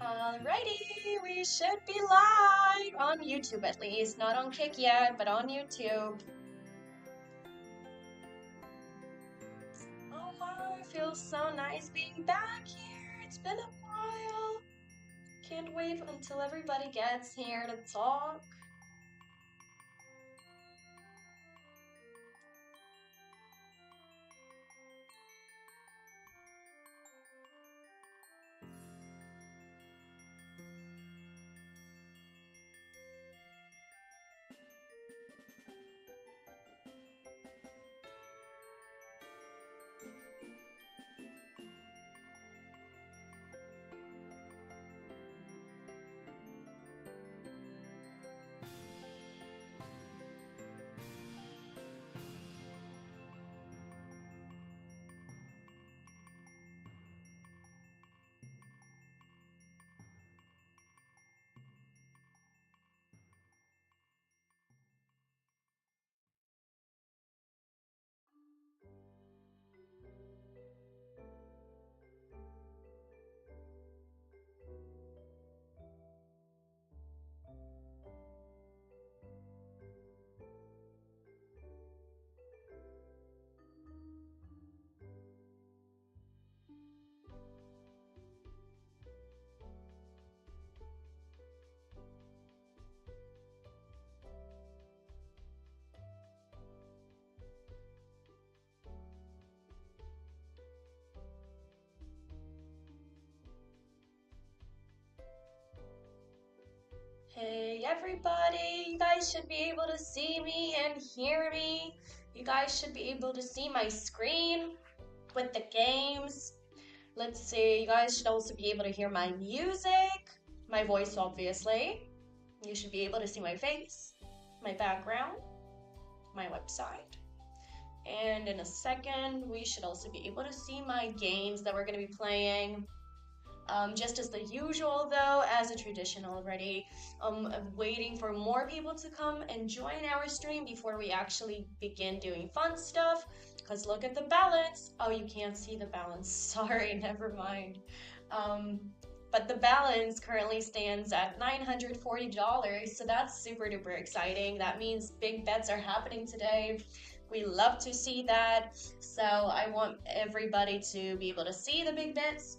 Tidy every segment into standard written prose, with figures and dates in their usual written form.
Alrighty, we should be live on YouTube at least. Not on Kick yet, but on YouTube. Oh wow, it feels so nice being back here. It's been a while. Can't wait until everybody gets here to talk. Hey everybody, you guys should be able to see me and hear me. You guys should be able to see my screen with the games. Let's see, you guys should also be able to hear my music, my voice obviously. You should be able to see my face, my background, my website. And in a second, we should also be able to see my games that we're going to be playing. Just as the usual though, as a tradition already, waiting for more people to come and join our stream before we actually begin doing fun stuff. Because look at the balance. Oh, you can't see the balance. Sorry, never mind. But the balance currently stands at $940, so that's super duper exciting. That means big bets are happening today. We love to see that. So I want everybody to be able to see the big bets.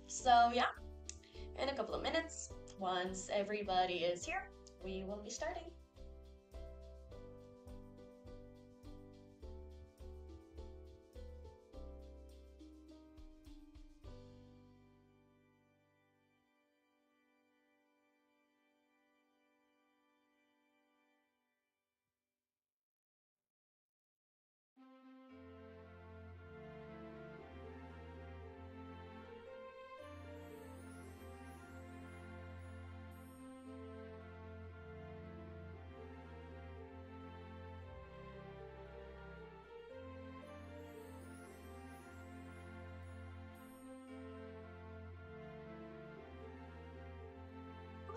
So yeah, in a couple of minutes, once everybody is here, we will be starting.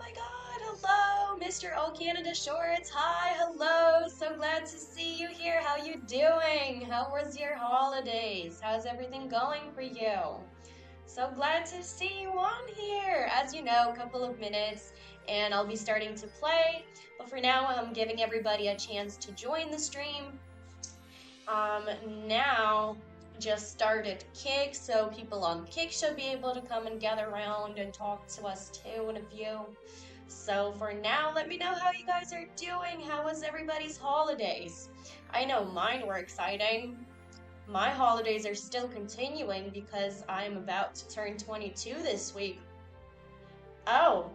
Oh my god, hello, Mr. O Canada Shorts. Hi, hello. So glad to see you here. How you doing? How was your holidays? How's everything going for you? So glad to see you on here. As you know, a couple of minutes and I'll be starting to play. But for now, I'm giving everybody a chance to join the stream. Now just started Kick, so people on Kick should be able to come and gather around and talk to us too in a few. So for now, let me know how you guys are doing. How was everybody's holidays? I know mine were exciting. My holidays are still continuing because I'm about to turn 22 this week. Oh,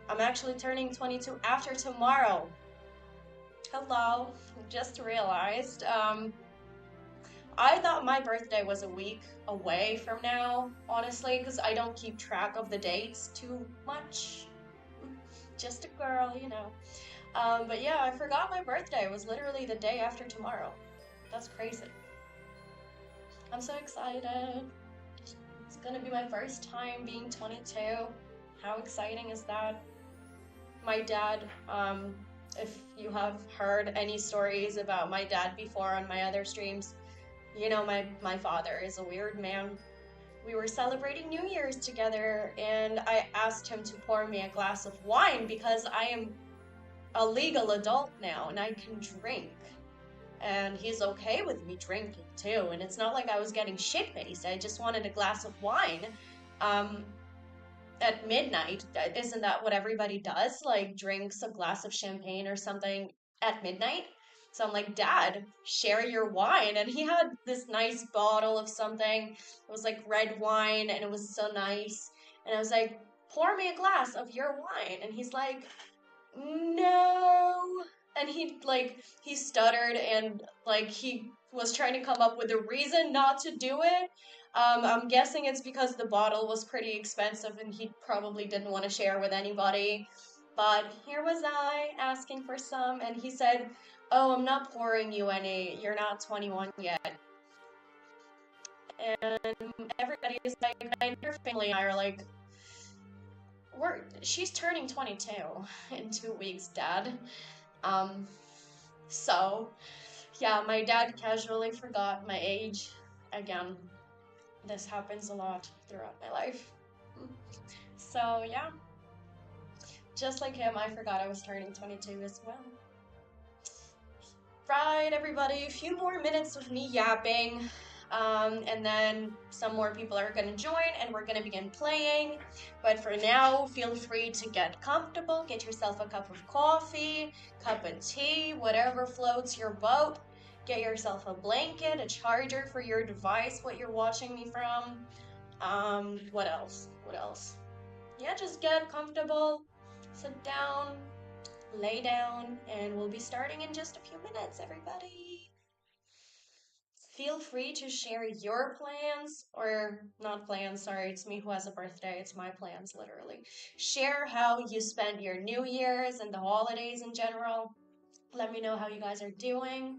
I'm actually turning 22 after tomorrow. Hello, just realized. I thought my birthday was a week away from now, honestly, because I don't keep track of the dates too much. Just a girl, you know. But yeah, I forgot my birthday was literally the day after tomorrow. That's crazy. I'm so excited. It's gonna be my first time being 22. How exciting is that? My dad, if you have heard any stories about my dad before on my other streams, you know my father is a weird man. we were celebrating New Year's together, and I asked him to pour me a glass of wine because I am a legal adult now and I can drink. And he's okay with me drinking too. And it's not like I was getting shit-faced. I just wanted a glass of wine. Um, at midnight, isn't that what everybody does? Like drinks a glass of champagne or something at midnight? So I'm like, Dad, share your wine. And he had this nice bottle of something. It was like red wine and it was so nice. And I was like, pour me a glass of your wine. And he's like, no. And he stuttered and like he was trying to come up with a reason not to do it. I'm guessing it's because the bottle was pretty expensive and he probably didn't want to share with anybody. But here was I asking for some, and he said, "Oh, I'm not pouring you any. You're not 21 yet." And everybody is like, and your family and I are like, she's turning 22 in 2 weeks, Dad. Um, so yeah, my dad casually forgot my age. Again, this happens a lot throughout my life. So yeah, just like him, I forgot I was turning 22 as well. Right, everybody, a few more minutes of me yapping, and then some more people are going to join and we're going to begin playing. But for now, feel free to get comfortable, get yourself a cup of coffee, cup of tea, whatever floats your boat. Get yourself a blanket, a charger for your device, what you're watching me from. What else? What else? Yeah, just get comfortable, sit down, lay down, and we'll be starting in just a few minutes, everybody. Feel free to share your plans, or not plans, sorry, it's me who has a birthday, it's my plans, literally. Share how you spent your New Year's and the holidays in general. Let me know how you guys are doing.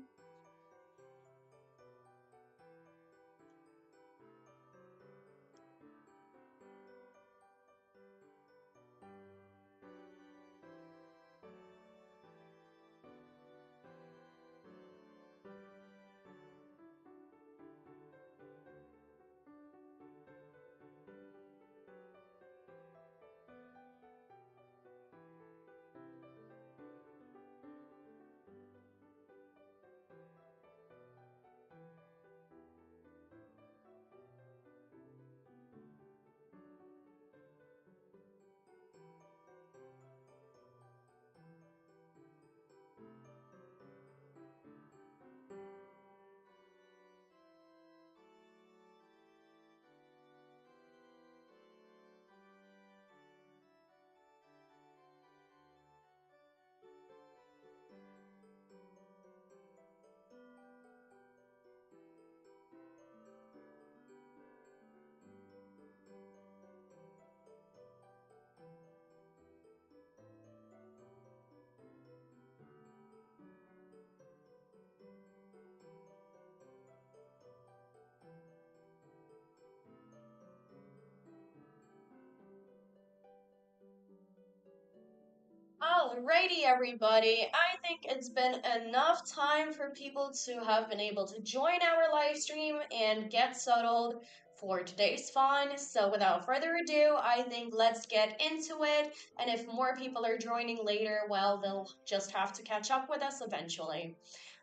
Alrighty, everybody. I think it's been enough time for people to have been able to join our live stream and get settled for today's fun. So without further ado, I think let's get into it. And if more people are joining later, well, they'll just have to catch up with us eventually.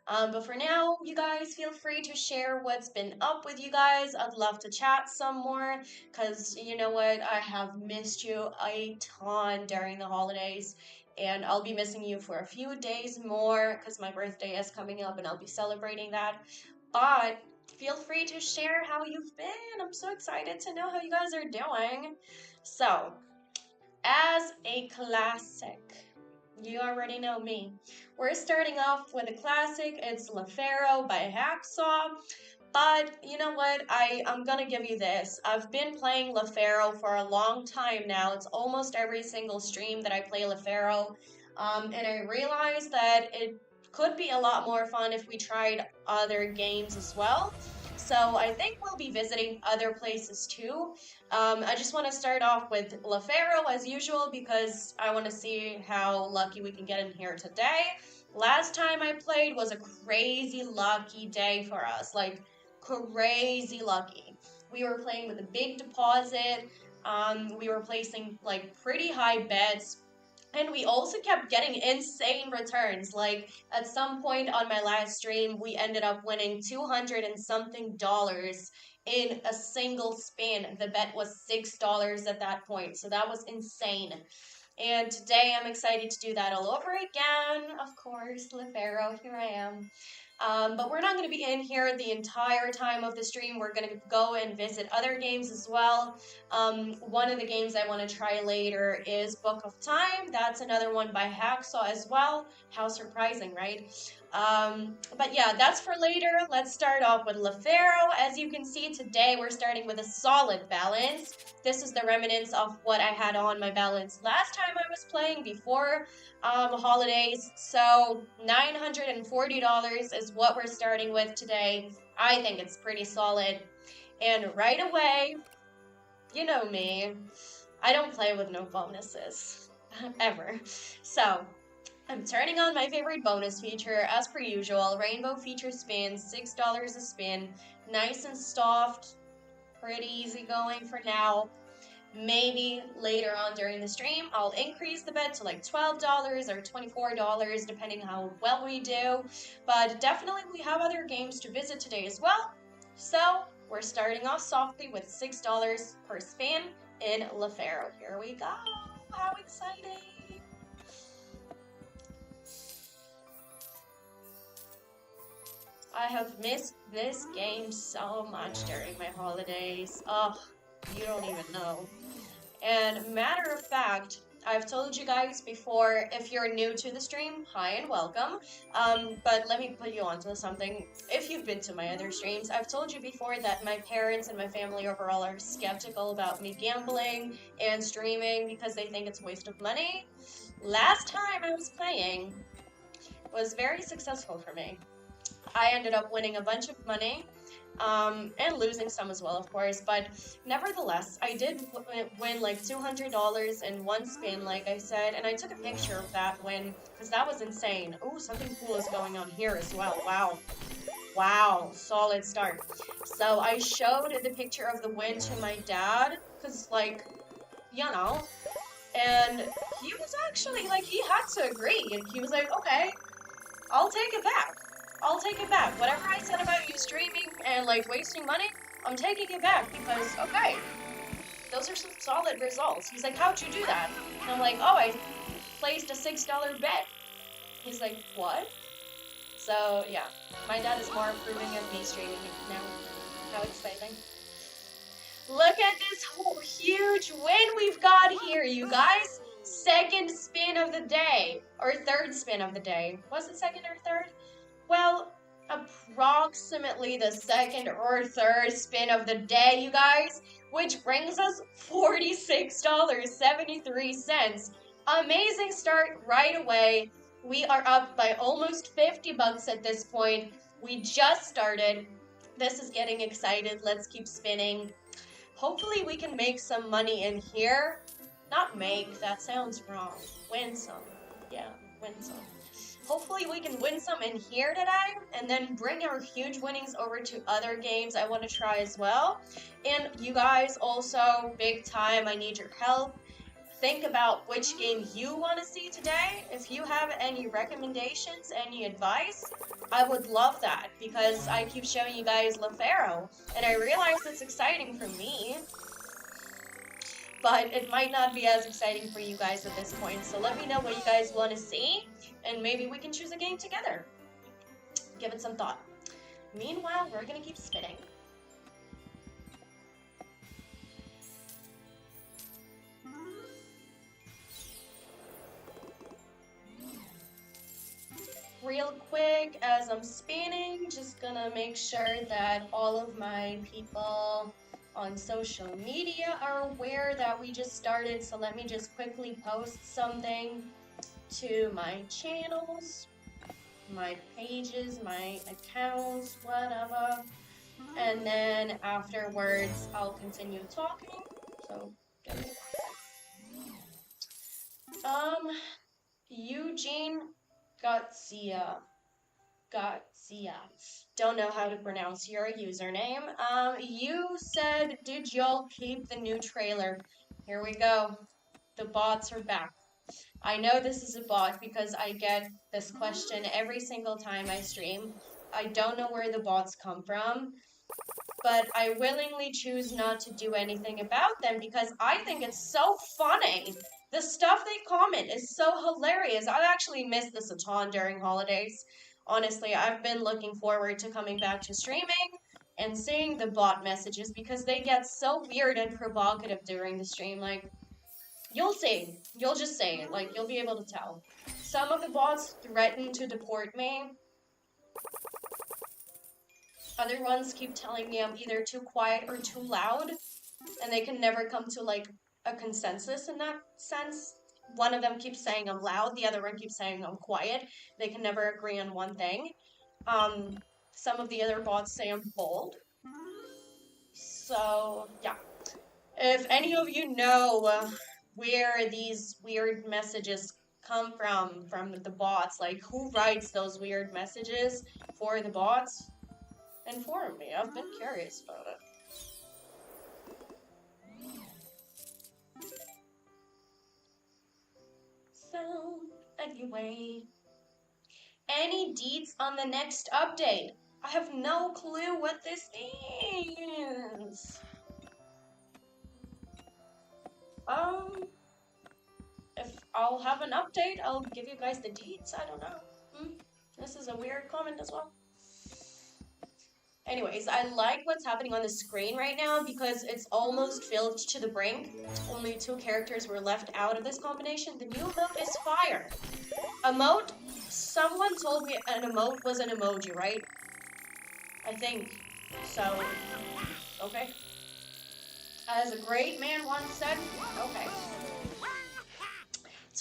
But for now, you guys feel free to share what's been up with you guys. I'd love to chat some more because you know what? I have missed you a ton during the holidays, and I'll be missing you for a few days more because my birthday is coming up and I'll be celebrating that. But feel free to share how you've been. I'm so excited to know how you guys are doing. So, as a classic, you already know me. We're starting off with a classic. It's Pharaoh by Hacksaw. But you know what? I'm gonna give you this. I've been playing Pharaoh for a long time now. It's almost every single stream that I play Pharaoh. And I realized that it could be a lot more fun if we tried other games as well. So I think we'll be visiting other places too. I just want to start off with Pharaoh as usual because I want to see how lucky we can get in here today. Last time I played was a crazy lucky day for us, like crazy lucky. We were playing with a big deposit. We were placing like pretty high bets. And we also kept getting insane returns. Like at some point on my last stream, we ended up winning 200 and something dollars in a single spin. The bet was $6 at that point. So that was insane. And today I'm excited to do that all over again. Of course, Pharaoh, here I am. But we're not going to be in here the entire time of the stream. We're going to go and visit other games as well. One of the games I want to try later is Book of Time. That's another one by Hacksaw as well. How surprising, right? But yeah, that's for later. Let's start off with Pharaoh. As you can see today, we're starting with a solid balance. This is the remnants of what I had on my balance last time I was playing before holidays. So $940 is what we're starting with today. I think it's pretty solid. And right away, you know me, I don't play with no bonuses, ever. So I'm turning on my favorite bonus feature, as per usual, Rainbow Feature Spins, $6 a spin, nice and soft, pretty easy going for now. Maybe later on during the stream, I'll increase the bet to like $12 or $24, depending how well we do. But definitely we have other games to visit today as well. So we're starting off softly with $6 per spin in Pharaoh. Here we go. How exciting. I have missed this game so much during my holidays. Oh, you don't even know. And matter of fact, I've told you guys before, if you're new to the stream, hi and welcome. But let me put you onto something. If you've been to my other streams, I've told you before that my parents and my family overall are skeptical about me gambling and streaming because they think it's a waste of money. Last time I was playing was very successful for me. I ended up winning a bunch of money. And losing some as well, of course, but nevertheless, I did win like $200 in one spin, like I said, and I took a picture of that win, because that was insane. Oh, something cool is going on here as well. Wow, solid start. So I showed the picture of the win to my dad, because, like, you know, and he was actually, like, he had to agree, and he was like, okay, I'll take it back. I'll take it back. Whatever I said about you streaming and like wasting money, I'm taking it back because, okay, those are some solid results. He's like, how'd you do that? And I'm like, oh, I placed a $6 bet. He's like, what? So yeah, my dad is more approving of me streaming now. How exciting. Look at this whole huge win we've got here, you guys. Second spin of the day, or third spin of the day. Was it second or third? Well, approximately the second or third spin of the day, you guys, which brings us $46.73. Amazing start right away. We are up by almost 50 bucks at this point. We just started. This is getting excited. Let's keep spinning. Hopefully we can make some money in here. Not make, that sounds wrong. Win some. Yeah, win some. Hopefully we can win some in here today and then bring our huge winnings over to other games I want to try as well. And you guys also, big time, I need your help. Think about which game you want to see today. If you have any recommendations, any advice, I would love that because I keep showing you guys Pharaoh and I realize it's exciting for me. But it might not be as exciting for you guys at this point. So let me know what you guys want to see, and maybe we can choose a game together. Give it some thought. Meanwhile, we're going to keep spinning. Real quick, as I'm spinning, just gonna make sure that all of my people on social media are aware that we just started, so let me just quickly post something to my channels, my pages, my accounts, whatever, and then afterwards I'll continue talking. So give me one second. Eugene Garcia. Gazia. Don't know how to pronounce your username. You said, did y'all keep the new trailer? Here we go. The bots are back. I know this is a bot because I get this question every single time I stream. I don't know where the bots come from, but I willingly choose not to do anything about them because I think it's so funny. The stuff they comment is so hilarious. I actually missed this a ton during holidays. Honestly, I've been looking forward to coming back to streaming and seeing the bot messages because they get so weird and provocative during the stream. Like, you'll see. You'll just say it. Like, you'll be able to tell. Some of the bots threaten to deport me. Other ones keep telling me I'm either too quiet or too loud, and they can never come to, like, a consensus in that sense. One of them keeps saying I'm loud, the other one keeps saying I'm quiet. They can never agree on one thing. Some of the other bots say I'm bold. So, yeah. If any of you know where these weird messages come from the bots, like who writes those weird messages for the bots, inform me. I've been curious about it. So, anyway. Any deets on the next update? I have no clue what this means. If I'll have an update, I'll give you guys the deets. I don't know. This is a weird comment as well. Anyways, I like what's happening on the screen right now because it's almost filled to the brink. Only 2 characters were left out of this combination. The new emote is fire. Emote? Someone told me an emote was an emoji, right? I think. So, okay. As a great man once said, okay.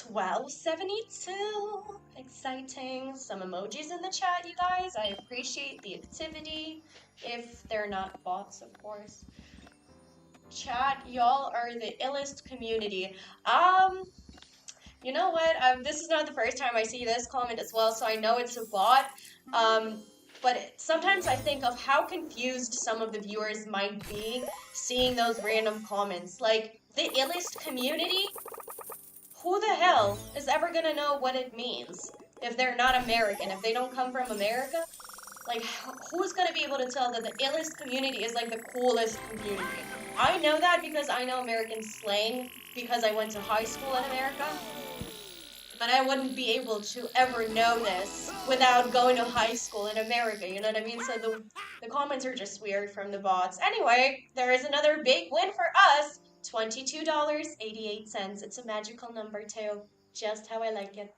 1272. Exciting. Some emojis in the chat, you guys. I appreciate the activity. If they're not bots, of course. Chat, y'all are the illest community. You know what? This is not the first time I see this comment as well, so I know it's a bot. But sometimes I think of how confused some of the viewers might be seeing those random comments. Like, the illest community? Who the hell is ever gonna know what it means if they're not American, if they don't come from America? Like, who's gonna be able to tell that the illest community is like the coolest community? I know that because I know American slang because I went to high school in America. But I wouldn't be able to ever know this without going to high school in America, you know what I mean? So the comments are just weird from the bots. Anyway, there is another big win for us. $22.88. It's a magical number too. Just how I like it.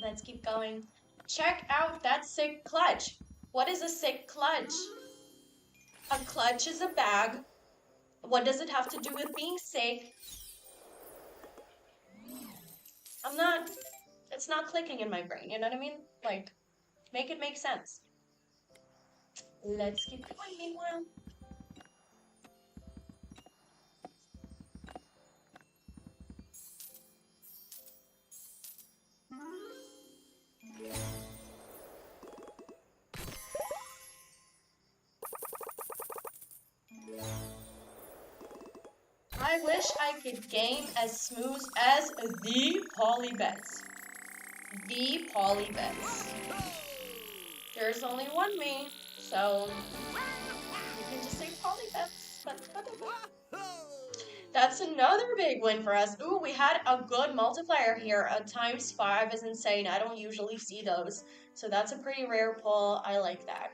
Let's keep going. Check out that sick clutch. What is a sick clutch? A clutch is a bag. What does it have to do with being sick? It's not clicking in my brain, you know what I mean? Like, make it make sense. Let's keep going meanwhile. I wish I could game as smooth as the PolyBets. The PolyBets. There's only one me, so you can just say PolyBets. That's another big win for us. Ooh, we had a good multiplier here. A ×5 is insane. I don't usually see those. So that's a pretty rare pull. I like that.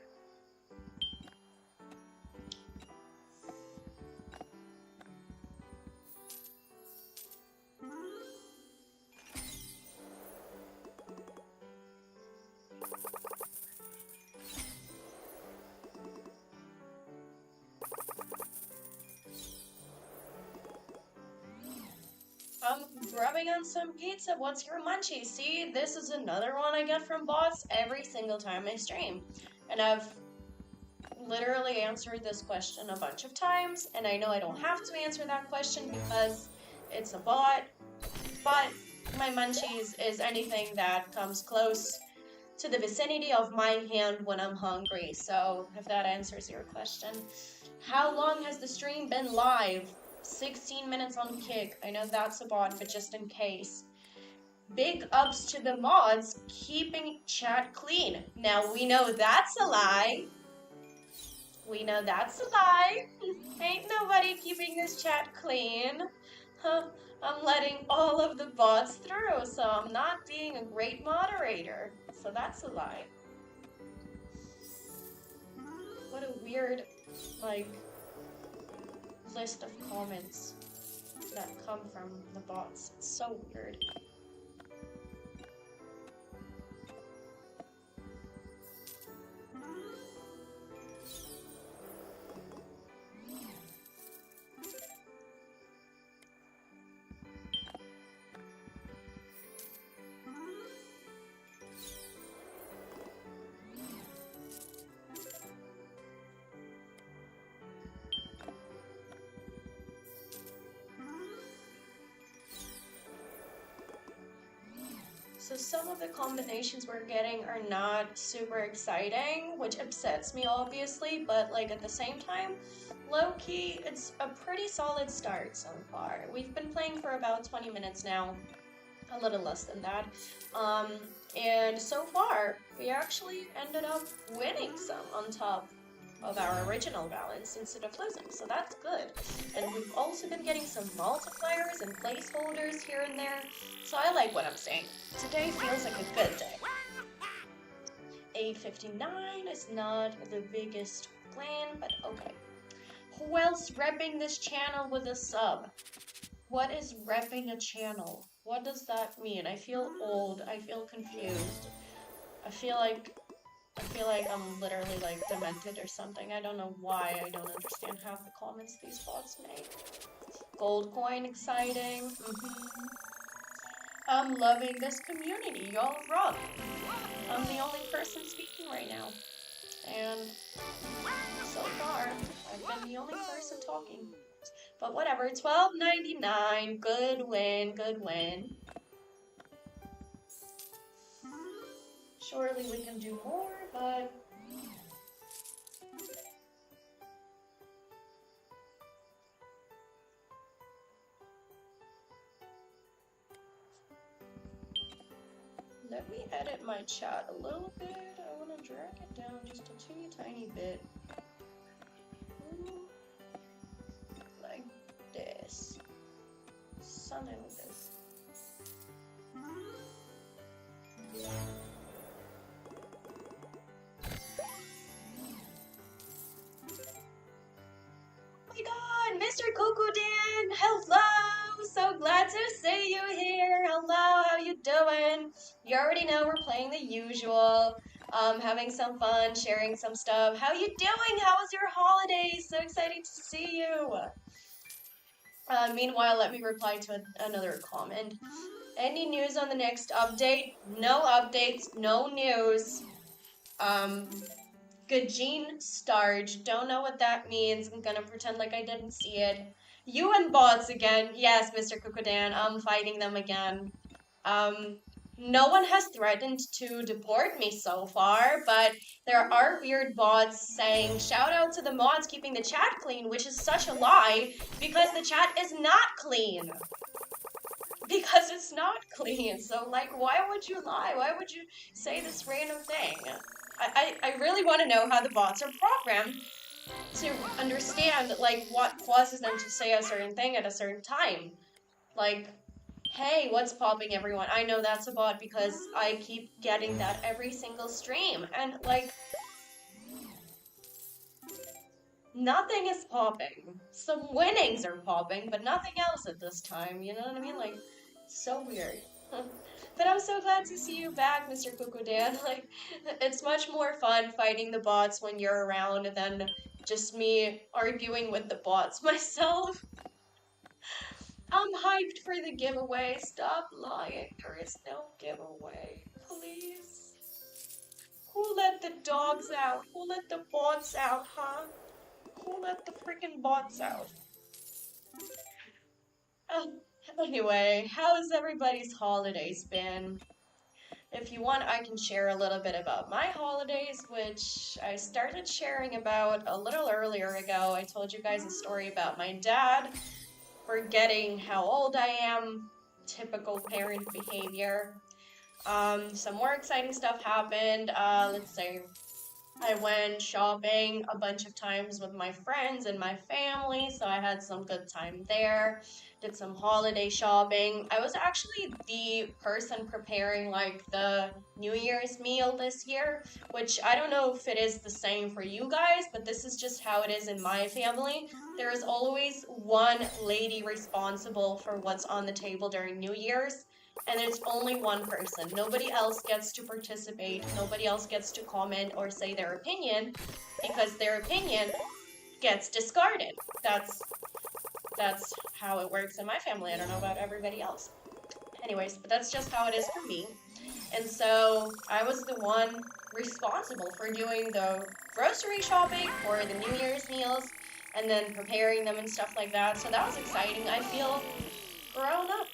I'm grabbing on some pizza. What's your munchie? See, this is another one I get from bots every single time I stream. And I've literally answered this question a bunch of times, and I know I don't have to answer that question because it's a bot, but my munchies is anything that comes close to the vicinity of my hand when I'm hungry. So if that answers your question. How long has the stream been live? 16 minutes on Kick. I know that's a bot, but just in case. Big ups to the mods keeping chat clean. Now we know that's a lie. We know that's a lie. Ain't nobody keeping this chat clean. Huh, I'm letting all of the bots through, so I'm not being a great moderator. So that's a lie. What a weird, like, list of comments that come from the bots. It's so weird. So some of the combinations we're getting are not super exciting, which upsets me obviously, but like at the same time, low-key, it's a pretty solid start so far. We've been playing for about 20 minutes now, a little less than that. And so far, we actually ended up winning some on top of our original balance instead of losing, so that's good. And we've also been getting some multipliers and placeholders here and there, so I like what I'm saying. Today feels like a good day. 859 is not the biggest plan, but okay. Who else repping this channel with a sub? What is repping a channel? What does that mean? I feel old. I feel confused. I feel like I'm literally like demented or something. I don't know why I don't understand half the comments these bots make. Gold coin, exciting. I'm loving this community. Y'all rock. I'm the only person speaking right now. And so far, I've been the only person talking. But whatever, $12.99. Good win, good win. Surely we can do more, but let me edit my chat a little bit. I want to drag it down just a teeny tiny bit. Like this. Something like this. Oh my god, Mr. Kukudan! Hello! So glad to see you here. Hello, how you doing? You already know we're playing the usual. Having some fun, sharing some stuff. How you doing? How was your holidays? So excited to see you. Meanwhile, let me reply to another comment. Any news on the next update? No updates, no news. Gajin Starge. Don't know what that means. I'm gonna pretend like I didn't see it. You and bots again. Yes, Mr. Kukudan. I'm fighting them again. No one has threatened to deport me so far, but there are weird bots saying, shout out to the mods keeping the chat clean, which is such a lie, because the chat is not clean. Because it's not clean, so like, why would you lie? Why would you say this random thing? I really want to know how the bots are programmed to understand, like, what causes them to say a certain thing at a certain time. Like, hey, what's popping, everyone? I know that's a bot because I keep getting that every single stream. And, like, nothing is popping. Some winnings are popping, but nothing else at this time. You know what I mean? Like, so weird. But I'm so glad to see you back, Mr. Kukudan. Like, it's much more fun fighting the bots when you're around than just me arguing with the bots myself. I'm hyped for the giveaway. Stop lying. There is no giveaway. Please. Who let the dogs out? Who let the bots out, huh? Who let the freaking bots out? Anyway, how's everybody's holidays been? If you want, I can share a little bit about my holidays, which I started sharing about a little earlier ago. I told you guys a story about my dad forgetting how old I am. Typical parent behavior. Some more exciting stuff happened. Let's say I went shopping a bunch of times with my friends and my family, so I had some good time there. Did some holiday shopping. I was actually the person preparing like the New Year's meal this year, which I don't know if it is the same for you guys, but this is just how it is in my family. There is always one lady responsible for what's on the table during New Year's. And it's only one person. Nobody else gets to participate. Nobody else gets to comment or say their opinion because their opinion gets discarded. That's how it works in my family. I don't know about everybody else. Anyways, but that's just how it is for me. And so I was the one responsible for doing the grocery shopping for the New Year's meals and then preparing them and stuff like that. So that was exciting. I feel grown up.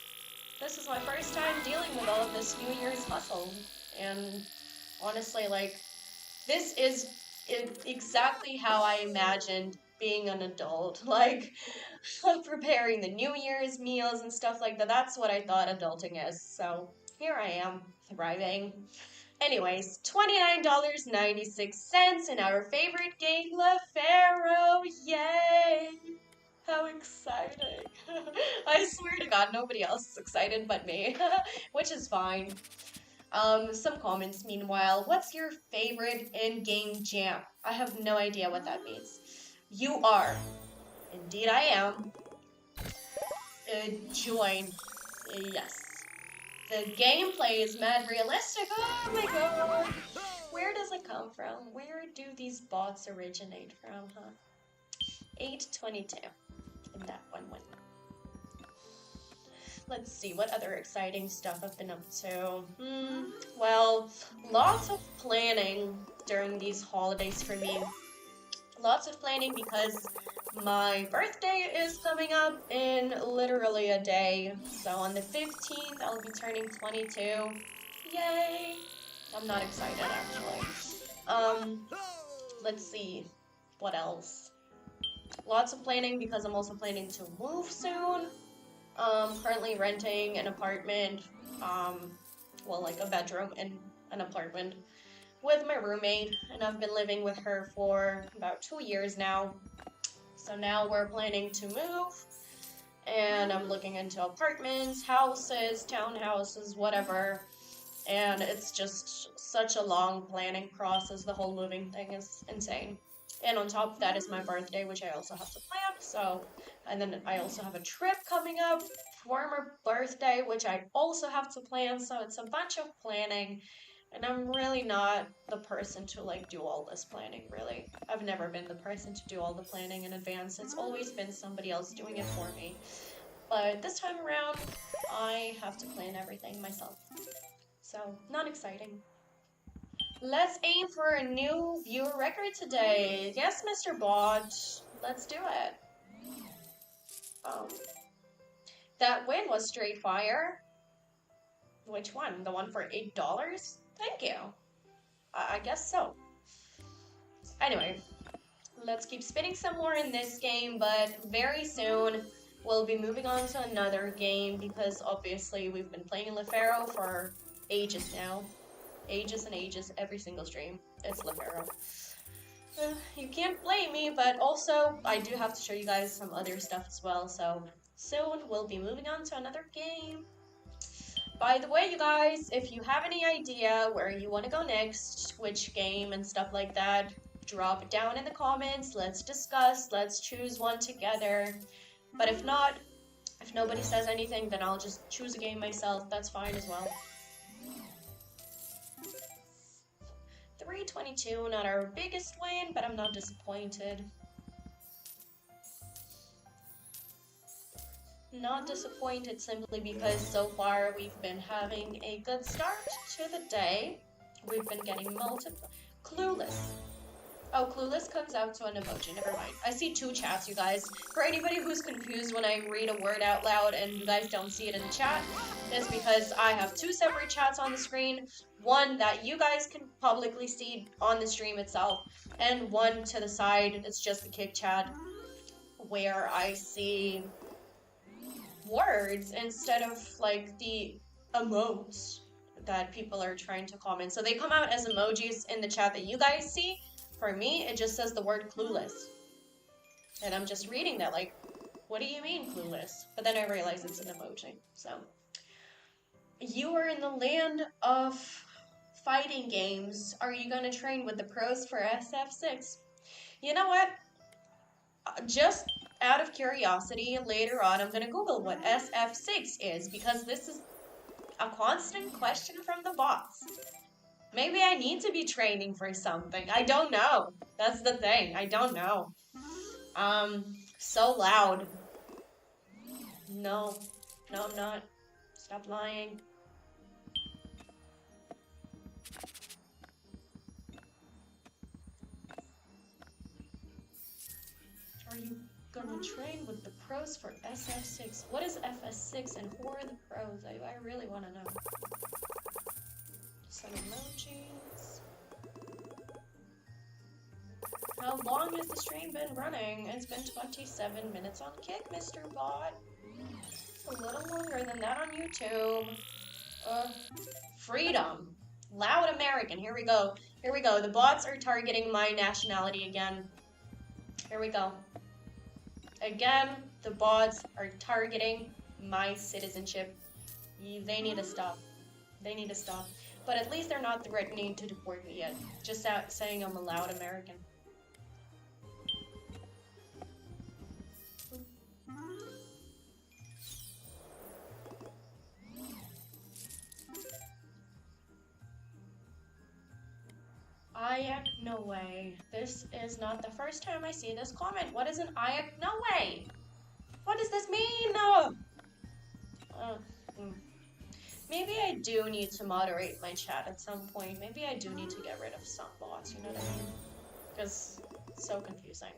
This is my first time dealing with all of this New Year's hustle, and honestly, like, this is exactly how I imagined being an adult, like, preparing the New Year's meals and stuff like that. That's what I thought adulting is, so here I am, thriving. Anyways, $29.96 in our favorite game, Pharaoh, yay! How exciting. I swear to God, nobody else is excited but me, which is fine. Some comments meanwhile. What's your favorite in-game jam? I have no idea what that means. You are. Indeed I am. Join. Yes. The gameplay is mad realistic. Oh my god. Where does it come from? Where do these bots originate from, huh? 822. In that one. Let's see what other exciting stuff I've been up to. Well, lots of planning during these holidays for me. Lots of planning because my birthday is coming up in literally a day. So on the 15th, I'll be turning 22. Yay! I'm not excited actually. Let's see. What else? Lots of planning because I'm also planning to move soon. Currently renting an apartment, well, like a bedroom in an apartment with my roommate, and I've been living with her for about 2 years now. So now we're planning to move, and I'm looking into apartments, houses, townhouses, whatever, and it's just such a long planning process. The whole moving thing is insane. And on top of that is my birthday, which I also have to plan, so, and then I also have a trip coming up for my birthday, which I also have to plan, so it's a bunch of planning, and I'm really not the person to, like, do all this planning, really. I've never been the person to do all the planning in advance. It's always been somebody else doing it for me. But this time around, I have to plan everything myself. So, not exciting. Let's aim for a new viewer record today. Yes, Mr. Bot. Let's do it. That win was straight fire. Which one? The one for $8? Thank you. I guess so. Anyway, let's keep spinning some more in this game, but very soon we'll be moving on to another game because obviously we've been playing Pharaoh for ages now. Ages and ages, every single stream. It's Pharaoh. You can't blame me, but also I do have to show you guys some other stuff as well, so soon we'll be moving on to another game. By the way, you guys, if you have any idea where you want to go next, which game and stuff like that, drop it down in the comments. Let's discuss. Let's choose one together. But if not, if nobody says anything, then I'll just choose a game myself. That's fine as well. 322, not our biggest win, but I'm not disappointed. Not disappointed simply because so far we've been having a good start to the day. We've been getting multiple... Clueless. Oh, Clueless comes out to an emoji. Never mind. I see two chats, you guys. For anybody who's confused when I read a word out loud and you guys don't see it in the chat, it's because I have two separate chats on the screen. One that you guys can publicly see on the stream itself, and one to the side. It's just the kick chat where I see words instead of like the emotes that people are trying to comment. So they come out as emojis in the chat that you guys see. For me, it just says the word clueless. And I'm just reading that like, what do you mean clueless? But then I realize it's an emoji. So, you are in the land of fighting games. Are you gonna train with the pros for SF6? You know what? Just out of curiosity, later on, I'm gonna Google what SF6 is, because this is a constant question from the bots. Maybe I need to be training for something. I don't know. That's the thing. I don't know. So loud. No. No, I'm not. Stop lying. Are you gonna train with the pros for SF6? What is FS6 and who are the pros? I really wanna know. Some emojis. How long has the stream been running? It's been 27 minutes on Kick, Mr. Bot. It's a little longer than that on YouTube. Freedom. Loud American. Here we go. Here we go. The bots are targeting my nationality again. Here we go. Again, the bots are targeting my citizenship. They need to stop. They need to stop. But at least they're not threatening to deport me yet. Just saying I'm a loud American. Ayak, no way. This is not the first time I see this comment. What is an Ayak, no way? What does this mean? Maybe I do need to moderate my chat at some point. Maybe I do need to get rid of some bots, you know what I mean? Because it's so confusing.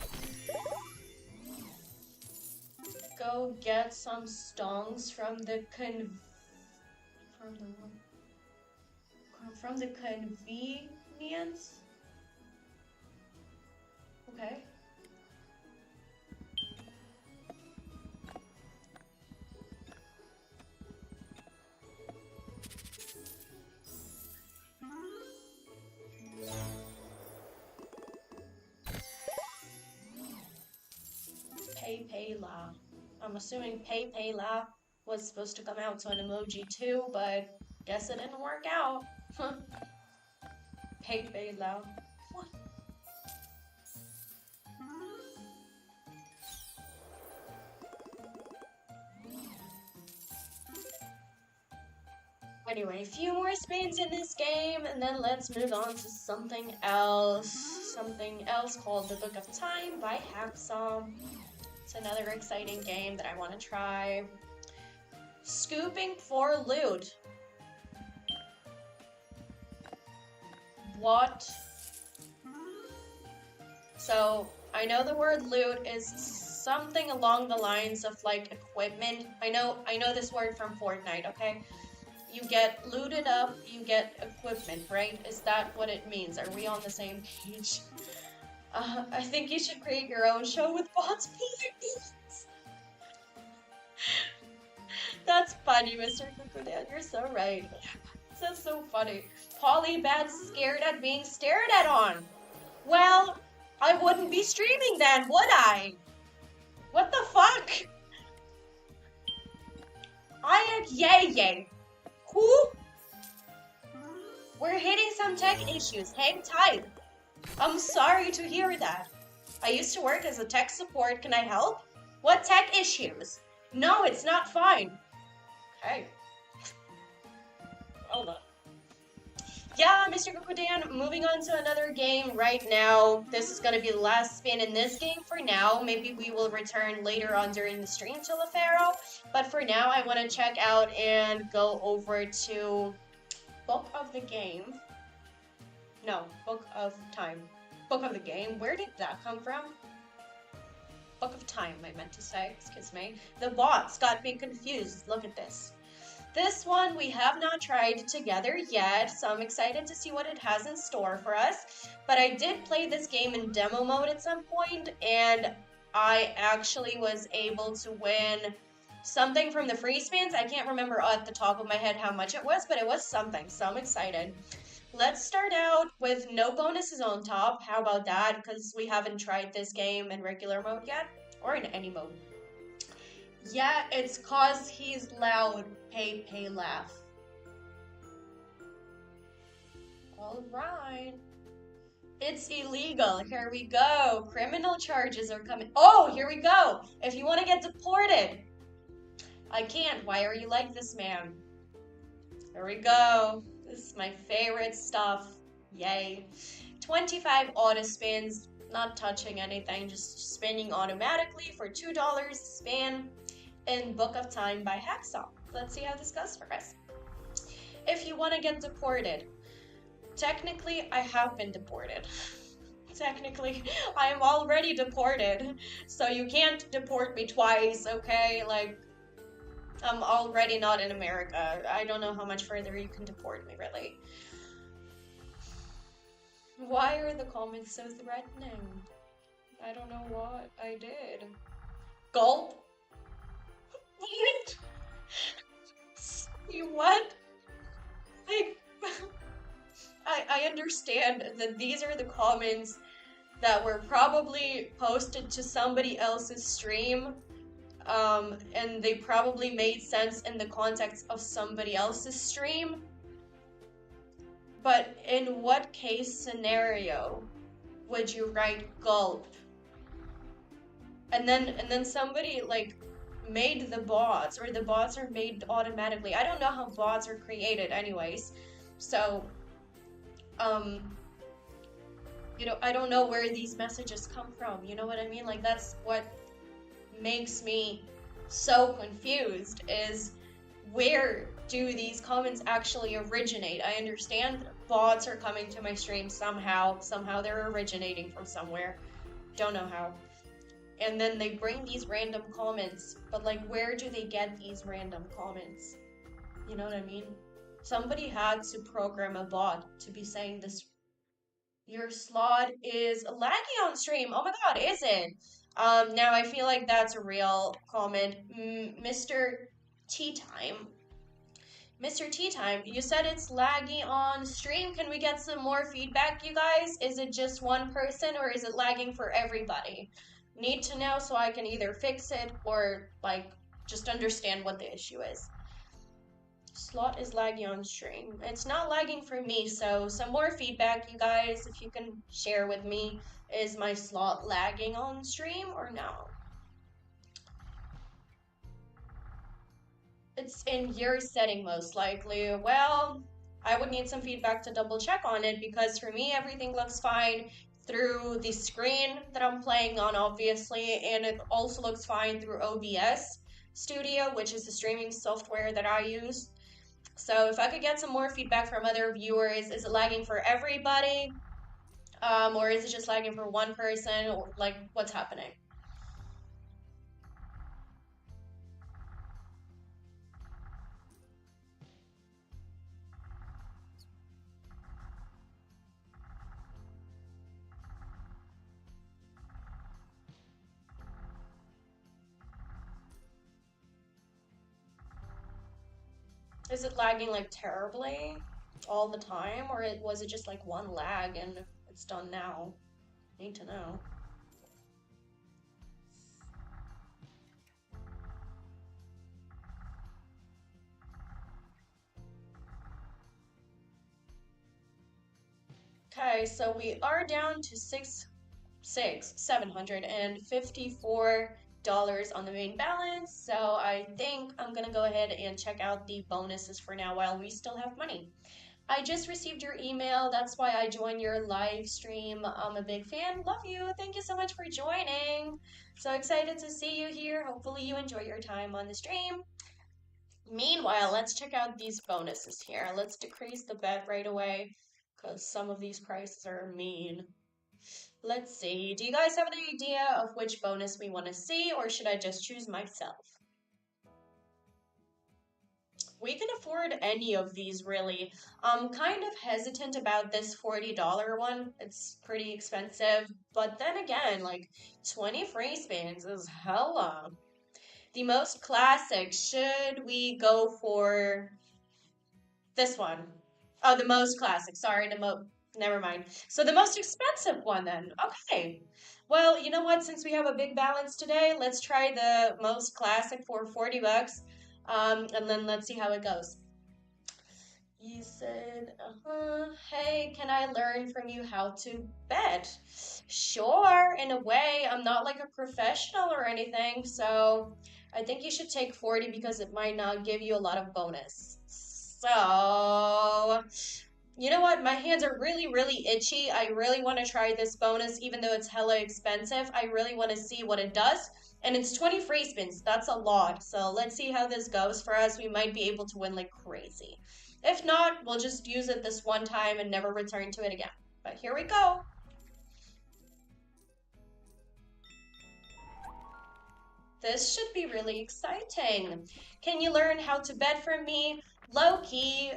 Go get some stongs from the convenience. Okay. Pay la. I'm assuming pay la was supposed to come out to an emoji too, but guess it didn't work out. Pay la. What? Anyway, a few more spins in this game, and then let's move on to something else. Something else called The Book of Time by Hacksaw. It's another exciting game that I want to try. Scooping for loot. What? So, I know the word loot is something along the lines of like equipment. I know this word from Fortnite, okay? You get looted up, you get equipment, right? Is that what it means? Are we on the same page? I think you should create your own show with bots, please. That's funny, Mr. Kukudan. You're so right. That's so funny. PolyBets scared at being stared at on. Well, I wouldn't be streaming then, would I? What the fuck? Yay. Who? We're hitting some tech issues. Hang tight. I'm sorry to hear that. I used to work as a tech support. Can I help? What tech issues? No, it's not fine. Okay. Hold on. Yeah, Mr. Kukudan, moving on to another game right now. This is going to be the last spin in this game for now. Maybe we will return later on during the stream to the Pharaoh. But for now, I want to check out and go over to Book of the Game. No, Book of Time. Book of the game. Where did that come from? Book of time, I meant to say. Excuse me. The bots got me confused. Look at this. This one we have not tried together yet, so I'm excited to see what it has in store for us. But I did play this game in demo mode at some point, and I actually was able to win something from the free spins. I can't remember at the top of my head how much it was, but it was something, so I'm excited. Let's start out with no bonuses on top. How about that? Because we haven't tried this game in regular mode yet, or in any mode. Yeah, it's cause he's loud. Pay, laugh. Alright. It's illegal. Here we go. Criminal charges are coming. Oh, here we go. If you want to get deported. I can't. Why are you like this, man? Here we go. This is my favorite stuff. Yay. 25 auto spins. Not touching anything. Just spinning automatically for $2 spin. In Book of Time by Hacksaw. Let's see how this goes for us. If you want to get deported, technically I have been deported. Technically, I am already deported, so you can't deport me twice, okay? Like, I'm already not in America. I don't know how much further you can deport me, really. Why are the comments so threatening? I don't know what I did. Gulp? What? Like, I understand that these are the comments that were probably posted to somebody else's stream, and they probably made sense in the context of somebody else's stream. But in what case scenario would you write gulp? And then somebody like made the bots, or the bots are made automatically. I don't know how bots are created anyways, so you know, I don't know where these messages come from, you know what I mean? Like, that's what makes me so confused, is where do these comments actually originate? I understand bots are coming to my stream somehow they're originating from somewhere, don't know how. And then they bring these random comments, but like, where do they get these random comments? You know what I mean? Somebody had to program a bot to be saying this. Your slot is laggy on stream. Oh my god, is it? Now I feel like that's a real comment. Mr. Tea Time. Mr. Tea Time, you said it's laggy on stream. Can we get some more feedback, you guys? Is it just one person, or is it lagging for everybody? Need to know so I can either fix it or like just understand what the issue is. Slot is laggy on stream. It's not lagging for me, so some more feedback, you guys, if you can share with me. Is my slot lagging on stream or no? It's in your setting most likely. Well, I would need some feedback to double check on it, because for me everything looks fine through the screen that I'm playing on, obviously, and it also looks fine through OBS Studio, which is the streaming software that I use. So if I could get some more feedback from other viewers, is it lagging for everybody? Or is it just lagging for one person? Or, like, what's happening? Is it lagging like terribly all the time, or was it just like one lag and it's done now? Need to know. Okay, so we are down to $754 on the main balance, so I think I'm gonna go ahead and check out the bonuses for now while we still have money. I just received your email. That's why I joined your live stream. I'm a big fan. Love you. Thank you so much for joining. So excited to see you here. Hopefully you enjoy your time on the stream. Meanwhile, let's check out these bonuses here. Let's decrease the bet right away, because some of these prices are mean. Let's see. Do you guys have any idea of which bonus we want to see, or should I just choose myself? We can afford any of these, really. I'm kind of hesitant about this $40 one. It's pretty expensive. But then again, like, 20 free spins is hella. The most classic, should we go for this one? Oh, the most classic. Sorry, never mind. So the most expensive one then. Okay. Well, you know what? Since we have a big balance today, let's try the most classic for 40 bucks. And then let's see how it goes. You said, hey, can I learn from you how to bet? Sure, in a way. I'm not like a professional or anything, so I think you should take 40 because it might not give you a lot of bonus. So, you know what? My hands are really, really itchy. I really want to try this bonus, even though it's hella expensive. I really want to see what it does. And it's 20 free spins. That's a lot. So let's see how this goes for us. We might be able to win like crazy. If not, we'll just use it this one time and never return to it again. But here we go. This should be really exciting. Can you learn how to bet from me? Low key,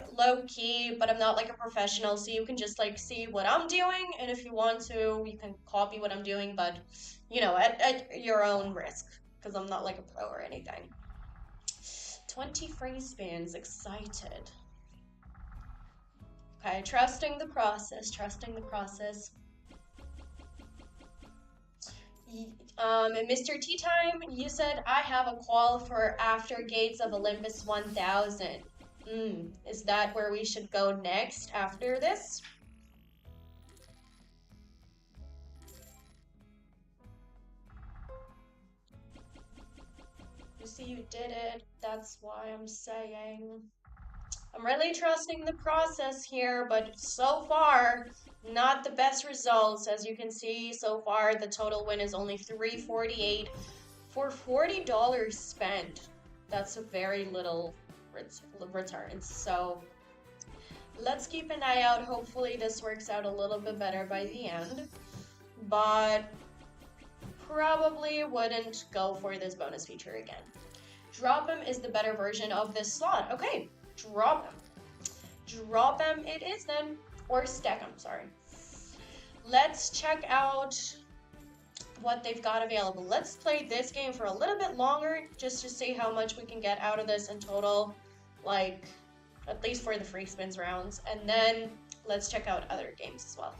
but I'm not like a professional, so you can just like see what I'm doing, and if you want to, you can copy what I'm doing, but you know, at your own risk, because I'm not like a pro or anything. 20 free spins, excited. Okay, trusting the process, Mr. Tea Time, you said I have a call for After Gates of Olympus 1000. Is that where we should go next after this? You see, you did it. That's why I'm saying. I'm really trusting the process here, but so far, not the best results. As you can see, so far the total win is only $348 for $40 spent. That's a very little return. So let's keep an eye out. Hopefully this works out a little bit better by the end, but probably wouldn't go for this bonus feature again. Drop him is the better version of this slot. Okay. Drop him it is then, or stack him, sorry. Let's check out what they've got available. Let's play this game for a little bit longer just to see how much we can get out of this in total, like at least for the free spins rounds, and then let's check out other games as well.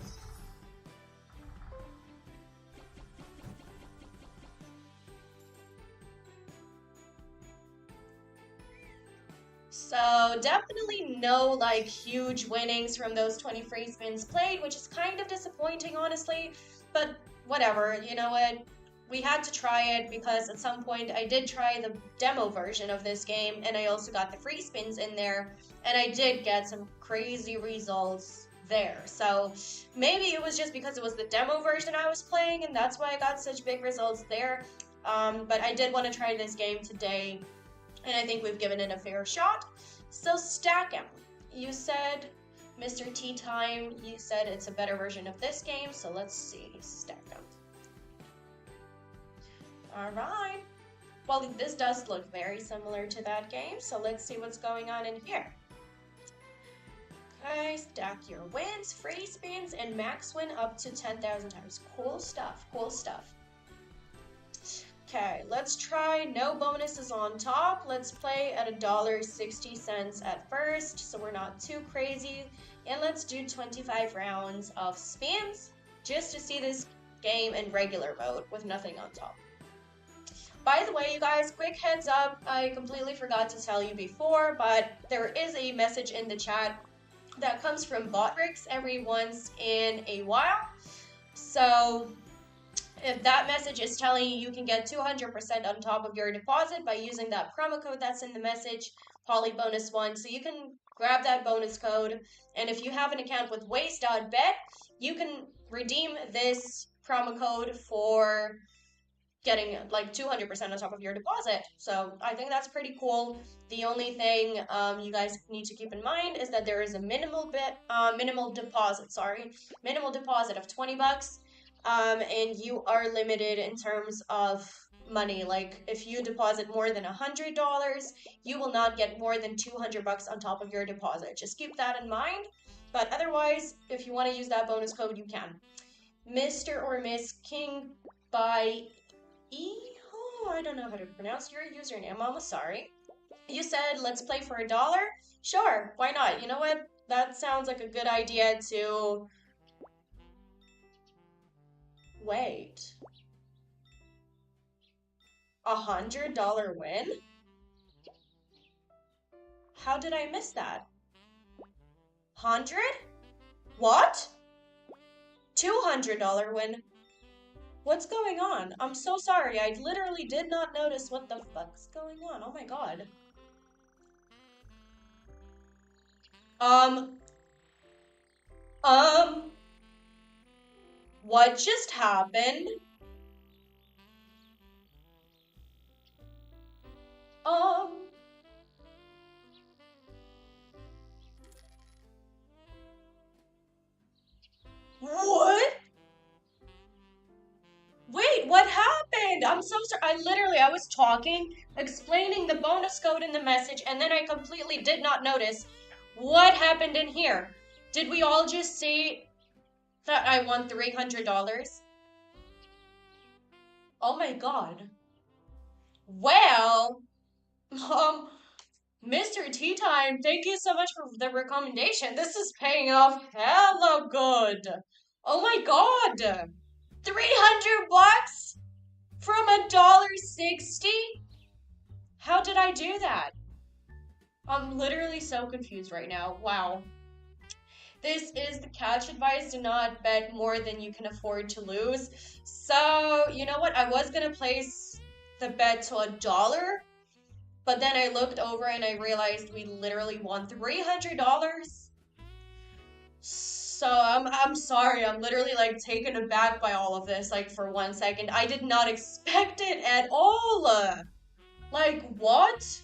So definitely no like huge winnings from those 20 free spins played, which is kind of disappointing, honestly, but whatever, you know what? We had to try it because at some point I did try the demo version of this game and I also got the free spins in there and I did get some crazy results there. So maybe it was just because it was the demo version I was playing and that's why I got such big results there. But I did want to try this game today and I think we've given it a fair shot. So stack him. You said, Mr. Tea Time, you said it's a better version of this game, so let's see. Stack him. Alright. Well, this does look very similar to that game, so let's see what's going on in here. Okay, stack your wins, free spins, and max win up to 10,000 times. Cool stuff, cool stuff. Okay, let's try no bonuses on top. Let's play at $1.60 at first, so we're not too crazy. And let's do 25 rounds of spins just to see this game in regular mode with nothing on top. By the way, you guys, quick heads up, I completely forgot to tell you before, but there is a message in the chat that comes from Botrix every once in a while. So if that message is telling you you can get 200% on top of your deposit by using that promo code that's in the message, PolyBonus1, so you can grab that bonus code, and if you have an account with Weiss.bet, you can redeem this promo code for getting like 200% on top of your deposit. So I think that's pretty cool. The only thing you guys need to keep in mind is that there is a minimal deposit of 20 bucks. and you are limited in terms of money. Like if you deposit more than $100, you will not get more than 200 bucks on top of your deposit. Just keep that in mind. But otherwise, if you want to use that bonus code, you can. Mr. or Miss King by E. Oh, I don't know how to pronounce your username. I'm sorry. You said let's play for $1. Sure, why not? You know what? That sounds like a good idea to wait. $100 win? How did I miss that? 100? What? $200 win? What's going on? I'm so sorry. I literally did not notice what the fuck's going on. Oh my god. What just happened? What? Wait, what happened? I'm so sorry. I was talking, explaining the bonus code in the message, and then I completely did not notice what happened in here. Did we all just see that I won $300? Oh my god. Well, Mr. Tea Time, thank you so much for the recommendation. This is paying off hella good. Oh my god. 300 bucks from $1.60? How did I do that? I'm literally so confused right now. Wow. This is the catch advice. Do not bet more than you can afford to lose. So, you know what? I was going to place the bet to $1, but then I looked over and I realized we literally won $300. So I'm sorry. I'm literally like taken aback by all of this, like for 1 second. I did not expect it at all. Like, what?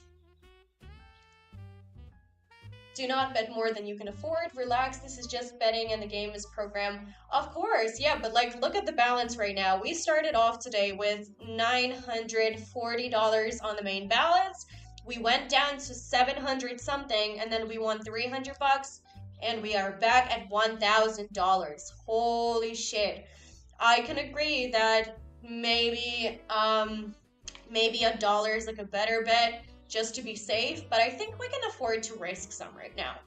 Do not bet more than you can afford. Relax, this is just betting and the game is programmed. Of course, yeah, but like look at the balance right now. We started off today with $940 on the main balance. We went down to 700 something and then we won 300 bucks and we are back at $1,000. Holy shit. I can agree that maybe $1 is like a better bet just to be safe, but I think we can afford to risk some right now.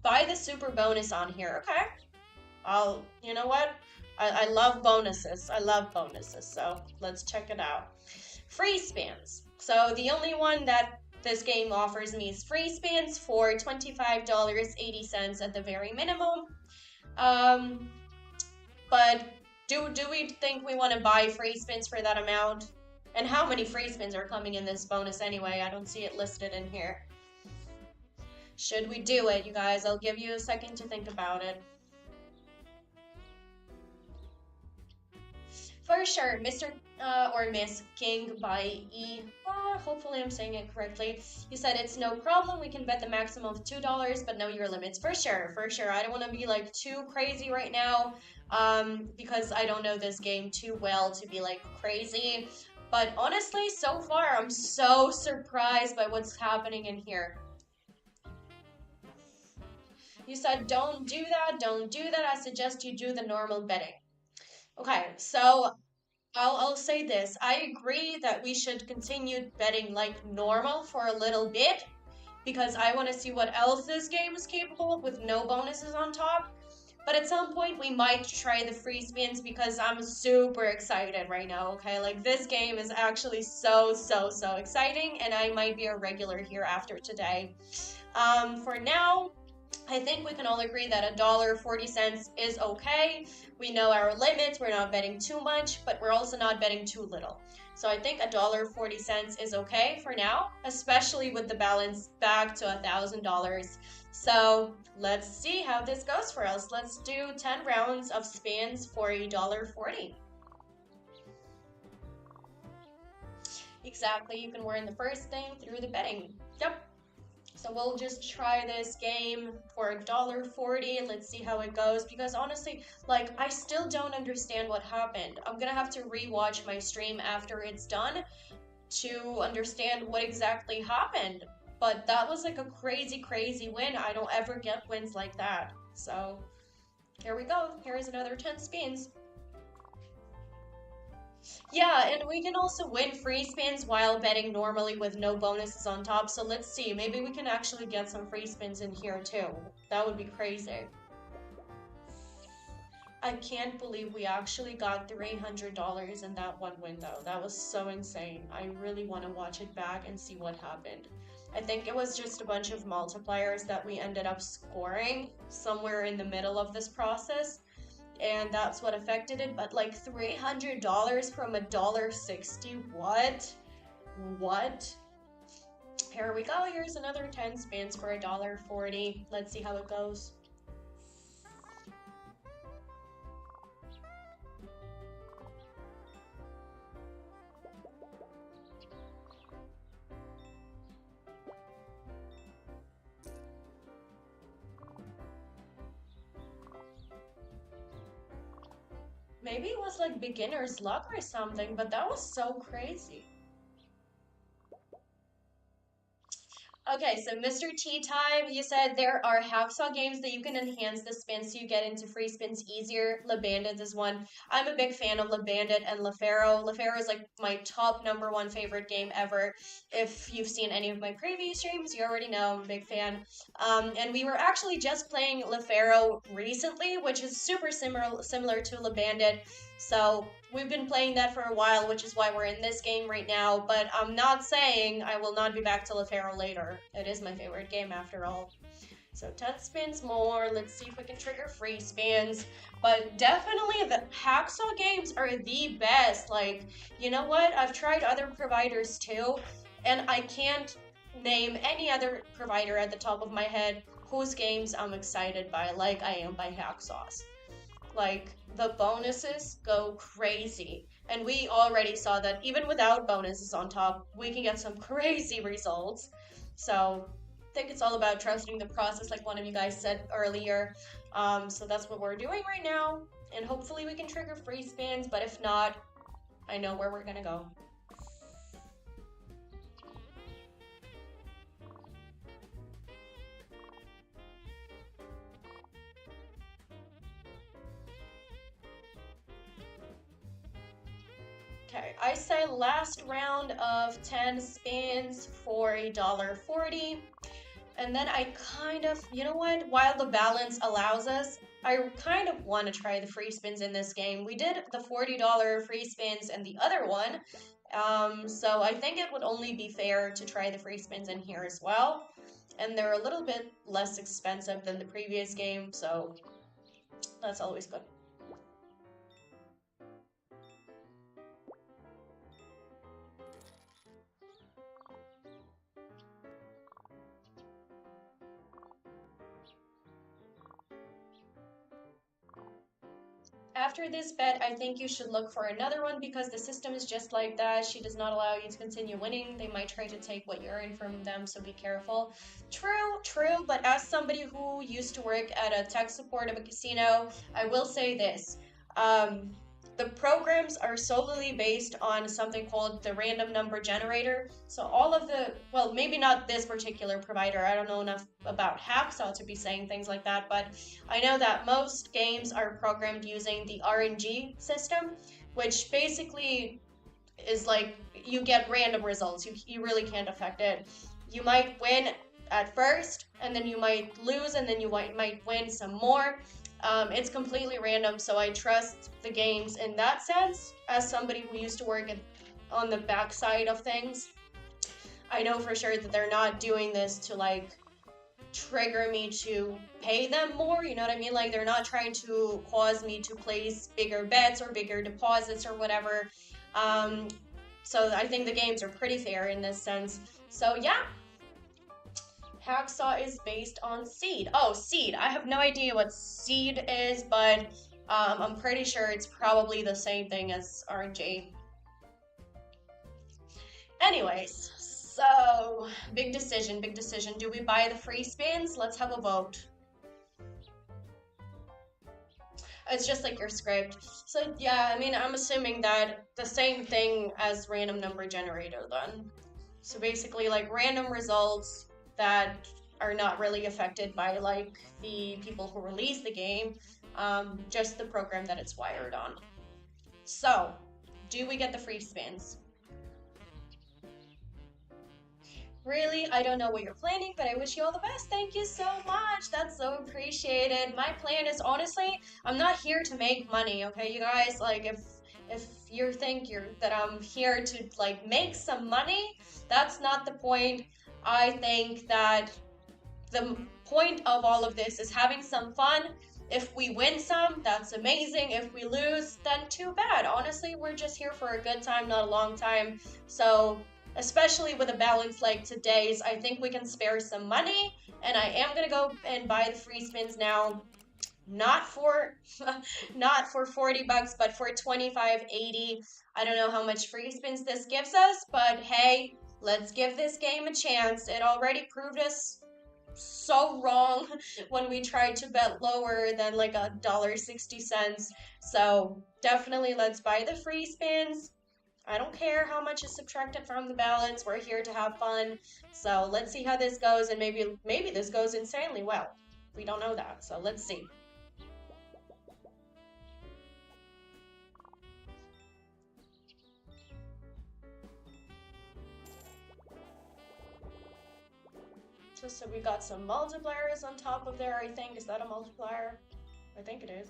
Buy the super bonus on here, okay? You know what? I love bonuses. I love bonuses, so let's check it out. Free spins. So the only one that this game offers me is free spins for $25.80 at the very minimum. But do we think we want to buy free spins for that amount? And how many free spins are coming in this bonus anyway? I don't see it listed in here. Should we do it, you guys? I'll give you a second to think about it. For sure, Mr. or Miss King by E. Hopefully I'm saying it correctly. You said it's no problem. We can bet the maximum of $2, but know your limits. For sure, for sure. I don't want to be like too crazy right now because I don't know this game too well to be like crazy. But honestly, so far, I'm so surprised by what's happening in here. You said, don't do that, don't do that. I suggest you do the normal betting. Okay, so I'll say this. I agree that we should continue betting like normal for a little bit because I want to see what else this game is capable of with no bonuses on top. But at some point, we might try the free spins because I'm super excited right now, okay? Like, this game is actually so exciting, and I might be a regular here after today. For now, I think we can all agree that $1.40 is okay. We know our limits. We're not betting too much, but we're also not betting too little. So I think $1.40 is okay for now, especially with the balance back to $1,000. So let's see how this goes for us. Let's do 10 rounds of spins for $1.40. Exactly, you can win the first thing through the betting. Yep. So So we'll just try this game for $1.40. Let's see how it goes, because honestly, like, I still don't understand what happened. I'm gonna have to rewatch my stream after it's done to understand what exactly happened. But that was like a crazy, crazy win. I don't ever get wins like that. So here we go. Here's another 10 spins. Yeah, and we can also win free spins while betting normally with no bonuses on top. So let's see, maybe we can actually get some free spins in here too. That would be crazy. I can't believe we actually got $300 in that one window. That was so insane. I really want to watch it back and see what happened. I think it was just a bunch of multipliers that we ended up scoring somewhere in the middle of this process, and that's what affected it. But like $300 from $1.60, what? Here we go. Here's another 10 spins for $1.40. Let's see how it goes. Maybe it was like beginner's luck or something, but that was so crazy. Okay, so Mr. Tea Time, you said there are hacksaw games that you can enhance the spins so you get into free spins easier. Le Bandit is one. I'm a big fan of Le Bandit and Le Pharaoh. Le Pharaoh is like my top #1 favorite game ever. If you've seen any of my previous streams, you already know I'm a big fan. And we were actually just playing Le Pharaoh recently, which is super similar to Le Bandit. So we've been playing that for a while, which is why we're in this game right now, but I'm not saying I will not be back to Le Pharaoh later. It is my favorite game after all. So 10 spins more. Let's see if we can trigger free spins. But definitely the hacksaw games are the best. Like, you know what? I've tried other providers too, and I can't name any other provider at the top of my head whose games I'm excited by like I am by hacksaws. Like, the bonuses go crazy. And we already saw that even without bonuses on top, we can get some crazy results. So I think it's all about trusting the process, like one of you guys said earlier. So that's what we're doing right now. And hopefully we can trigger free spins, but if not, I know where we're gonna go. Okay, I say last round of 10 spins for $1.40. And then I kind of, you know what, while the balance allows us, I kind of want to try the free spins in this game. We did the $40 free spins in the other one, so I think it would only be fair to try the free spins in here as well. And they're a little bit less expensive than the previous game, so that's always good. After this bet, I think you should look for another one because the system is just like that. She does not allow you to continue winning. They might try to take what you earn from them, so be careful. True, but as somebody who used to work at a tech support of a casino, I will say this. The programs are solely based on something called the random number generator. So all of the, well, maybe not this particular provider. I don't know enough about Hacksaw to be saying things like that, but I know that most games are programmed using the RNG system, which basically is like you get random results. You really can't affect it. You might win at first, and then you might lose, and then you might win some more. It's completely random, so I trust the games in that sense. As somebody who used to work on the backside of things, I know for sure that they're not doing this to like trigger me to pay them more, you know what I mean? Like they're not trying to cause me to place bigger bets or bigger deposits or whatever. So I think the games are pretty fair in this sense. So yeah. Hacksaw is based on seed. Oh, seed. I have no idea what seed is, but I'm pretty sure it's probably the same thing as RNG. Anyways, So, big decision, big decision. Do we buy the free spins? Let's have a vote. It's just like your script. So yeah, I mean, I'm assuming that the same thing as random number generator then. So basically like random results that are not really affected by like the people who release the game, just the program that it's wired on. So, do we get the free spins? Really, I don't know what you're planning, but I wish you all the best. Thank you so much. That's so appreciated. My plan is honestly, I'm not here to make money, okay, you guys? Like if you think that I'm here to like make some money, that's not the point. I think that the point of all of this is having some fun. If we win some, that's amazing. If we lose, then too bad. Honestly, we're just here for a good time, not a long time. So especially with a balance like today's, I think we can spare some money, and I am gonna go and buy the free spins now. Not for not for 40 bucks, but for 25.80. I don't know how much free spins this gives us, but hey, let's give this game a chance. It already proved us so wrong when we tried to bet lower than like $1.60. So definitely let's buy the free spins. I don't care how much is subtracted from the balance. We're here to have fun. So let's see how this goes, and maybe this goes insanely well. We don't know that, so let's see. So we got some multipliers on top of there, I think. Is that a multiplier? I think it is.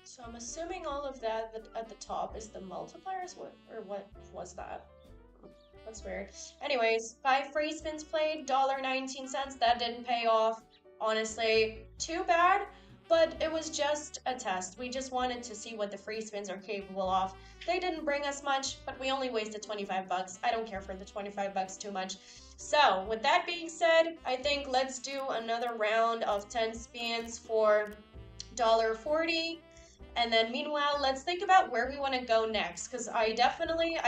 So I'm assuming all of that at the top is the multipliers. What was that? That's weird. Anyways, 5 free spins played, $1.19. That didn't pay off. Honestly, too bad, but it was just a test. We just wanted to see what the free spins are capable of. They didn't bring us much, but we only wasted 25 bucks. I don't care for the 25 bucks too much. So, with that being said, I think let's do another round of 10 spins for $1.40. And then meanwhile, let's think about where we want to go next, because I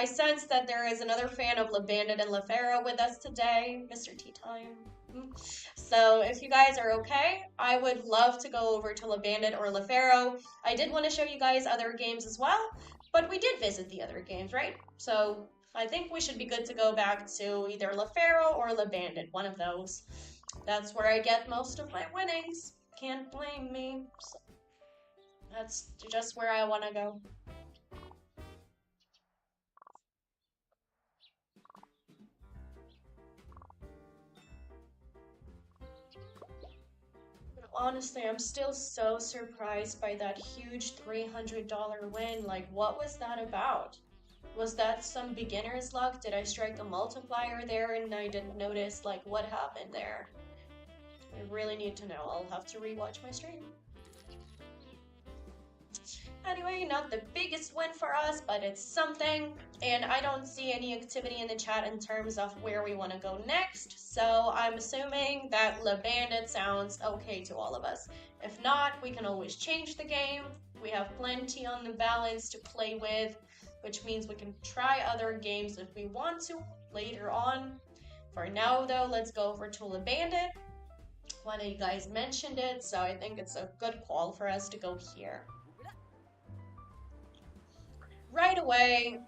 sense that there is another fan of Bandit and Pharaoh with us today, Mr. Tea Time. So if you guys are okay, I would love to go over to Bandit or Pharaoh. I did want to show you guys other games as well, but we did visit the other games, right? So I think we should be good to go back to either Pharaoh or Bandit, one of those. That's where I get most of my winnings. Can't blame me. So that's just where I want to go. But honestly, I'm still so surprised by that huge $300 win. Like, what was that about? Was that some beginner's luck? Did I strike a multiplier there and I didn't notice? Like, what happened there? I really need to know. I'll have to rewatch my stream. Anyway, not the biggest win for us, but it's something. And I don't see any activity in the chat in terms of where we want to go next. So I'm assuming that Bandit sounds okay to all of us. If not, we can always change the game. We have plenty on the balance to play with, which means we can try other games if we want to later on. For now, though, let's go over to Bandit. One of you guys mentioned it, so I think it's a good call for us to go here. Right away,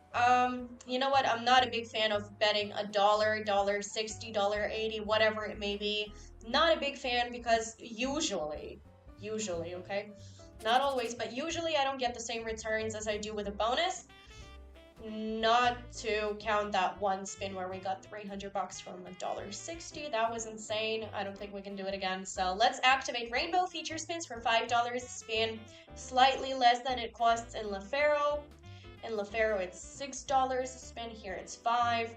you know what? I'm not a big fan of betting $1, $1.60, $1.80, whatever it may be. Not a big fan because usually, okay? Not always, but usually I don't get the same returns as I do with a bonus. Not to count that one spin where we got 300 bucks from $1.60. That was insane. I don't think we can do it again. So let's activate Rainbow Feature Spins for $5 a spin. Slightly less than it costs in Pharaoh. In Pharaoh, it's $6 a spin. Here it's $5.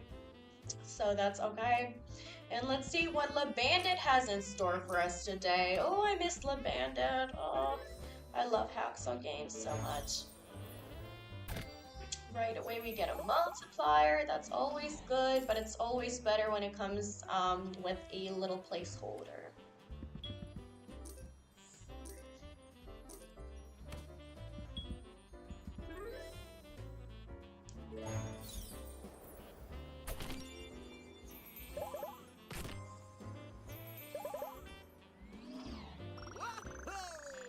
So that's okay. And let's see what Bandit has in store for us today. Oh, I missed Bandit. Oh, I love hacksaw games so much. Right away we get a multiplier. That's always good, but it's always better when it comes with a little placeholder.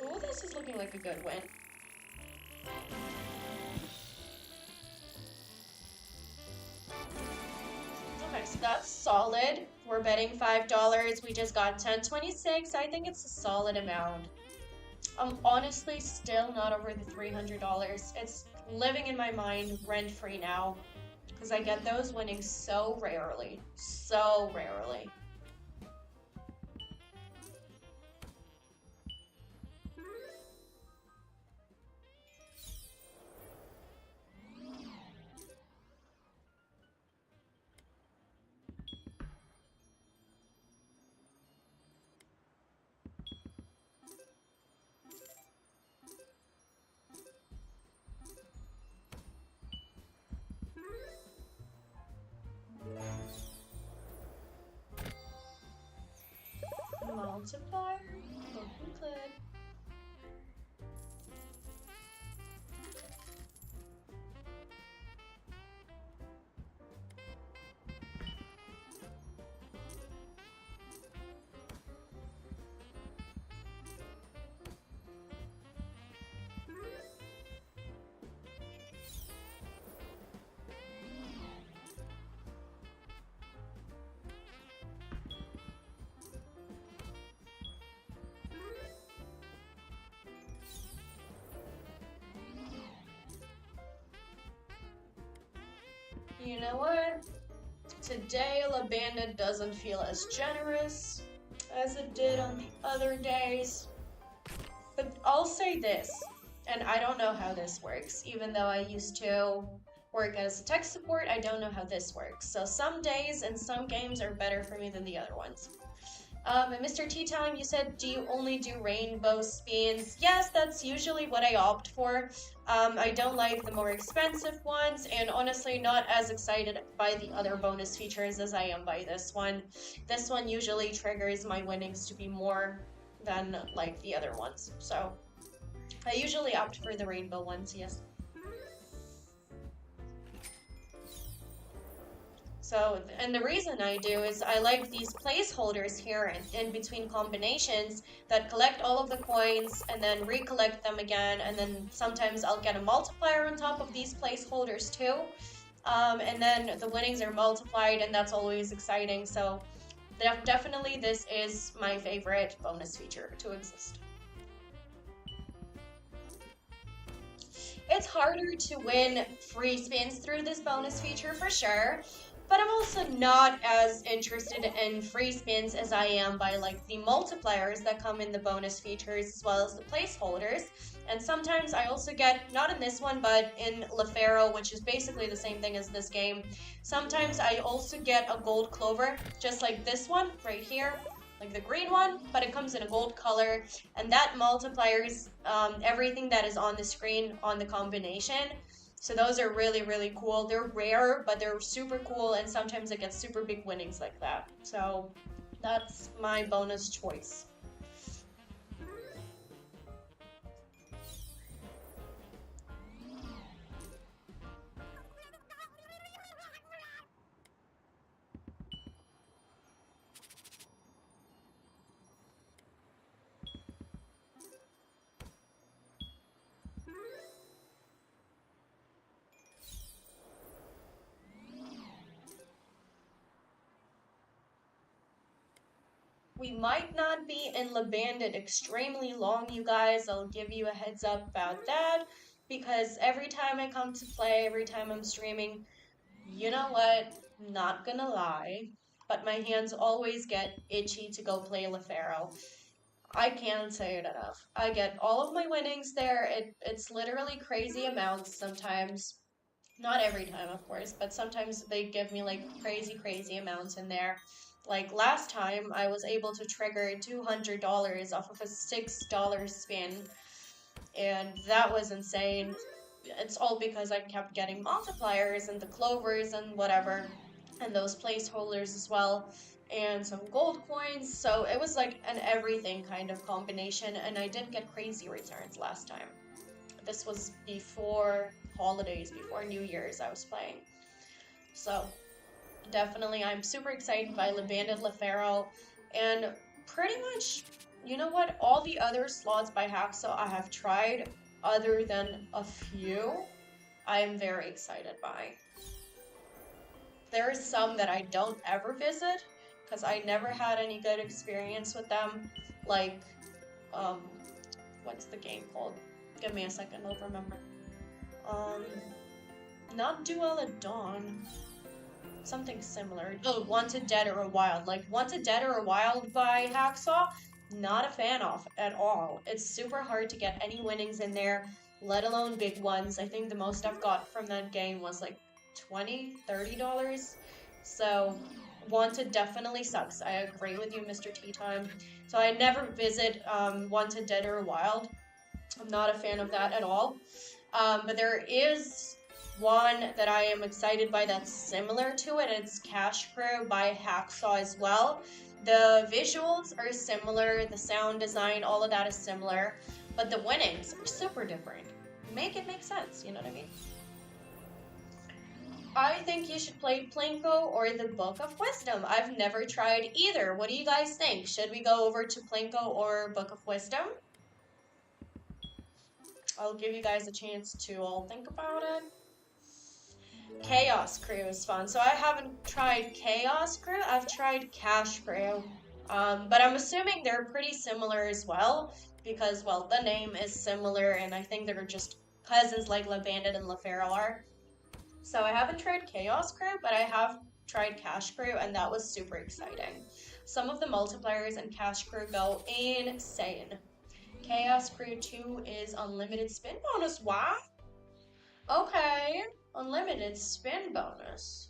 Oh, this is looking like a good win. Okay, so that's solid. We're betting $5. We just got 10.26. I think it's a solid amount. I'm honestly still not over the $300. It's living in my mind rent-free now because I get those winnings so rarely. So rarely. Multiplier, looking good. You know what? Today, Bandit doesn't feel as generous as it did on the other days. But I'll say this, and I don't know how this works, even though I used to work as tech support, I don't know how this works. So some days and some games are better for me than the other ones. And Mr. Tea Time, you said, do you only do rainbow spins? Yes, that's usually what I opt for. I don't like the more expensive ones, and honestly not as excited by the other bonus features as I am by this one. This one usually triggers my winnings to be more than like the other ones. So I usually opt for the rainbow ones, yes. So, and the reason I do is I like these placeholders here in between combinations that collect all of the coins and then recollect them again, and then sometimes I'll get a multiplier on top of these placeholders too. And then the winnings are multiplied, and that's always exciting. So definitely this is my favorite bonus feature to exist. It's harder to win free spins through this bonus feature for sure. But I'm also not as interested in free spins as I am by like the multipliers that come in the bonus features as well as the placeholders. And sometimes I also get, not in this one, but in Pharaoh, which is basically the same thing as this game. Sometimes I also get a gold clover, just like this one right here, like the green one, but it comes in a gold color, and that multiplies everything that is on the screen on the combination. So those are really, really cool. They're rare, but they're super cool, and sometimes it gets super big winnings like that. So that's my bonus choice. We might not be in Bandit extremely long, you guys. I'll give you a heads up about that, because every time I come to play, every time I'm streaming, you know what? Not gonna lie, but my hands always get itchy to go play Pharaoh. I can't say it enough. I get all of my winnings there. It's literally crazy amounts sometimes. Not every time, of course, but sometimes they give me like crazy, crazy amounts in there. Like last time, I was able to trigger $200 off of a $6 spin, and that was insane. It's all because I kept getting multipliers and the clovers and whatever, and those placeholders as well, and some gold coins. So it was like an everything kind of combination, and I did get crazy returns last time. This was before holidays, before New Year's I was playing. So definitely I'm super excited by Bandit, Pharaoh, and pretty much, you know what, all the other slots by Hacksaw I have tried, other than a few, I'm very excited by. There are some that I don't ever visit because I never had any good experience with them. Like, what's the game called? Give me a second, I'll remember. Not Duel at Dawn. Something similar. Oh, Wanted Dead or Wild. Like, Wanted Dead or Wild by Hacksaw, not a fan of at all. It's super hard to get any winnings in there, let alone big ones. I think the most I've got from that game was like $20, $30. So, Wanted definitely sucks. I agree with you, Mr. Tea Time. So I never visit Wanted Dead or Wild. I'm not a fan of that at all. But there is one that I am excited by that's similar to it. It's Cash Crew by Hacksaw as well. The visuals are similar, the sound design, all of that is similar, but the winnings are super different. Make it make sense, you know what I mean? I think you should play Plinko or the Book of Wisdom. I've never tried either. What do you guys think? Should we go over to Plinko or Book of Wisdom? I'll give you guys a chance to all think about it. Chaos Crew is fun. So I haven't tried Chaos Crew. I've tried Cash Crew. But I'm assuming they're pretty similar as well because, well, the name is similar and I think they're just cousins like Bandit and Pharaoh are. So I haven't tried Chaos Crew, but I have tried Cash Crew and that was super exciting. Some of the multipliers in Cash Crew go insane. Chaos Crew 2 is unlimited spin bonus. Wow. Okay. Unlimited spin bonus.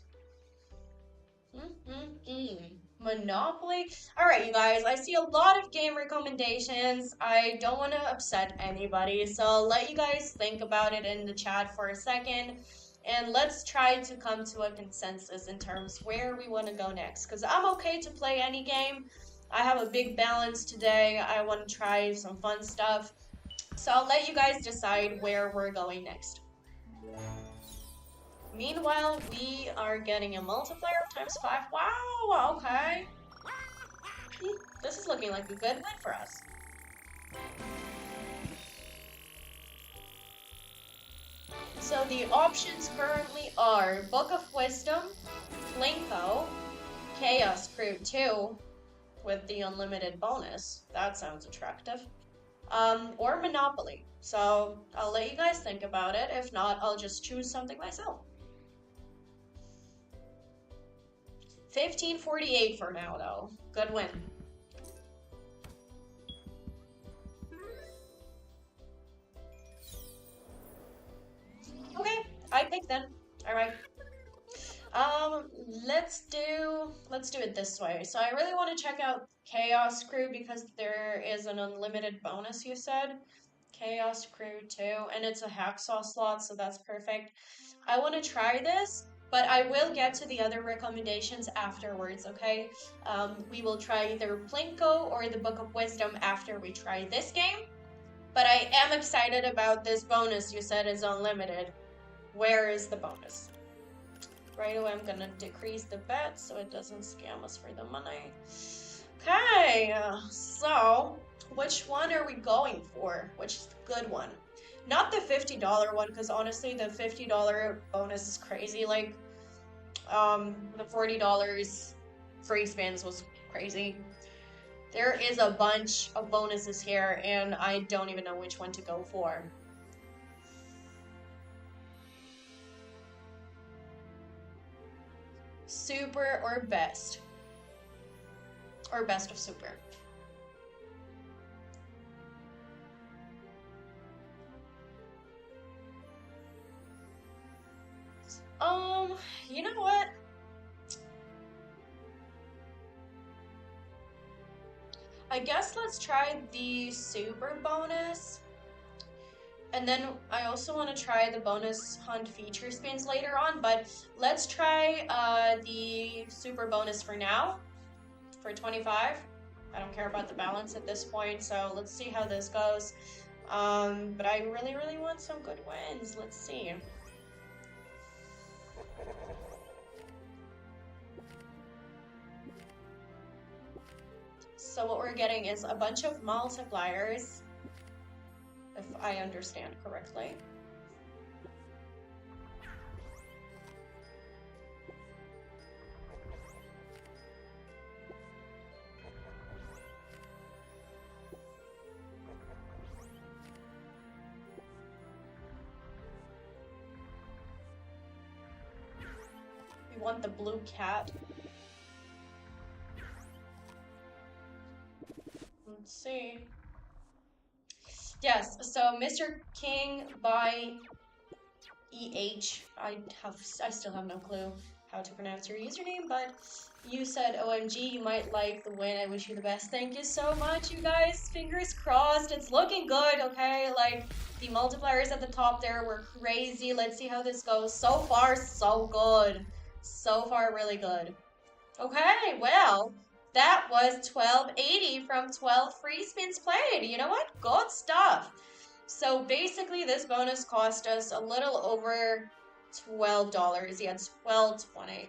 Monopoly. Alright, you guys, I see a lot of game recommendations. I don't want to upset anybody, so I'll let you guys think about it in the chat for a second. And let's try to come to a consensus in terms where we want to go next. Because I'm okay to play any game. I have a big balance today. I want to try some fun stuff. So I'll let you guys decide where we're going next. Meanwhile, we are getting a multiplier times 5. Wow, okay. This is looking like a good win for us. So the options currently are Book of Wisdom, Plinko, Chaos Crew 2 with the unlimited bonus. That sounds attractive. Or Monopoly. So I'll let you guys think about it. If not, I'll just choose something myself. 1548 for now, though. Good win. Okay, I picked then. All right. Let's do it this way. So I really want to check out Chaos Crew because there is an unlimited bonus, you said. Chaos Crew 2, and it's a hacksaw slot, so that's perfect. I want to try this, but I will get to the other recommendations afterwards, okay? We will try either Plinko or the Book of Wisdom after we try this game. But I am excited about this bonus you said is unlimited. Where is the bonus? Right away, I'm gonna decrease the bet so it doesn't scam us for the money. Okay, so which one are we going for? Which is the good one? Not the $50 one, because honestly, the $50 bonus is crazy. Like, the $40 free spins was crazy. There is a bunch of bonuses here, and I don't even know which one to go for. Super or best? Or best of super? You know what? I guess let's try the super bonus. And then I also want to try the bonus hunt feature spins later on, but let's try the super bonus for now, for 25. I don't care about the balance at this point, so let's see how this goes. But I really, really want some good wins. Let's see. So what we're getting is a bunch of multipliers, if I understand correctly. We want the blue cat. Let's see. Yes, so Mr. King by EH. I still have no clue how to pronounce your username, but you said OMG, you might like the win. I wish you the best. Thank you so much, you guys. Fingers crossed. It's looking good, okay? Like, the multipliers at the top there were crazy. Let's see how this goes. So far, so good. So far, really good. Okay, well, that was 1280 from 12 free spins played. You know what? Good stuff. So basically, this bonus cost us a little over $12. Yeah, it's $12.20.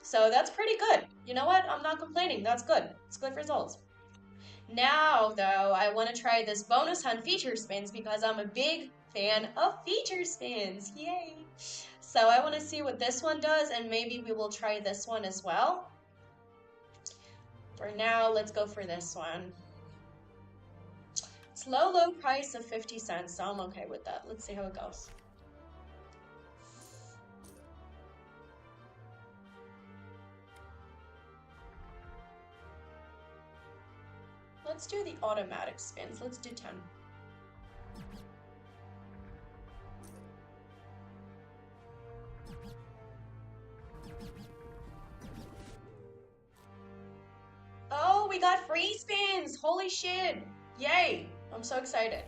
So that's pretty good. You know what? I'm not complaining. That's good. It's good results. Now, though, I want to try this bonus hunt feature spins because I'm a big fan of feature spins. Yay! So I want to see what this one does, and maybe we will try this one as well. For now, let's go for this one. It's low price of 50 cents, so I'm okay with that. Let's see how it goes. Let's do the automatic spins. Let's do 10. Oh, we got free spins! Holy shit! Yay! I'm so excited.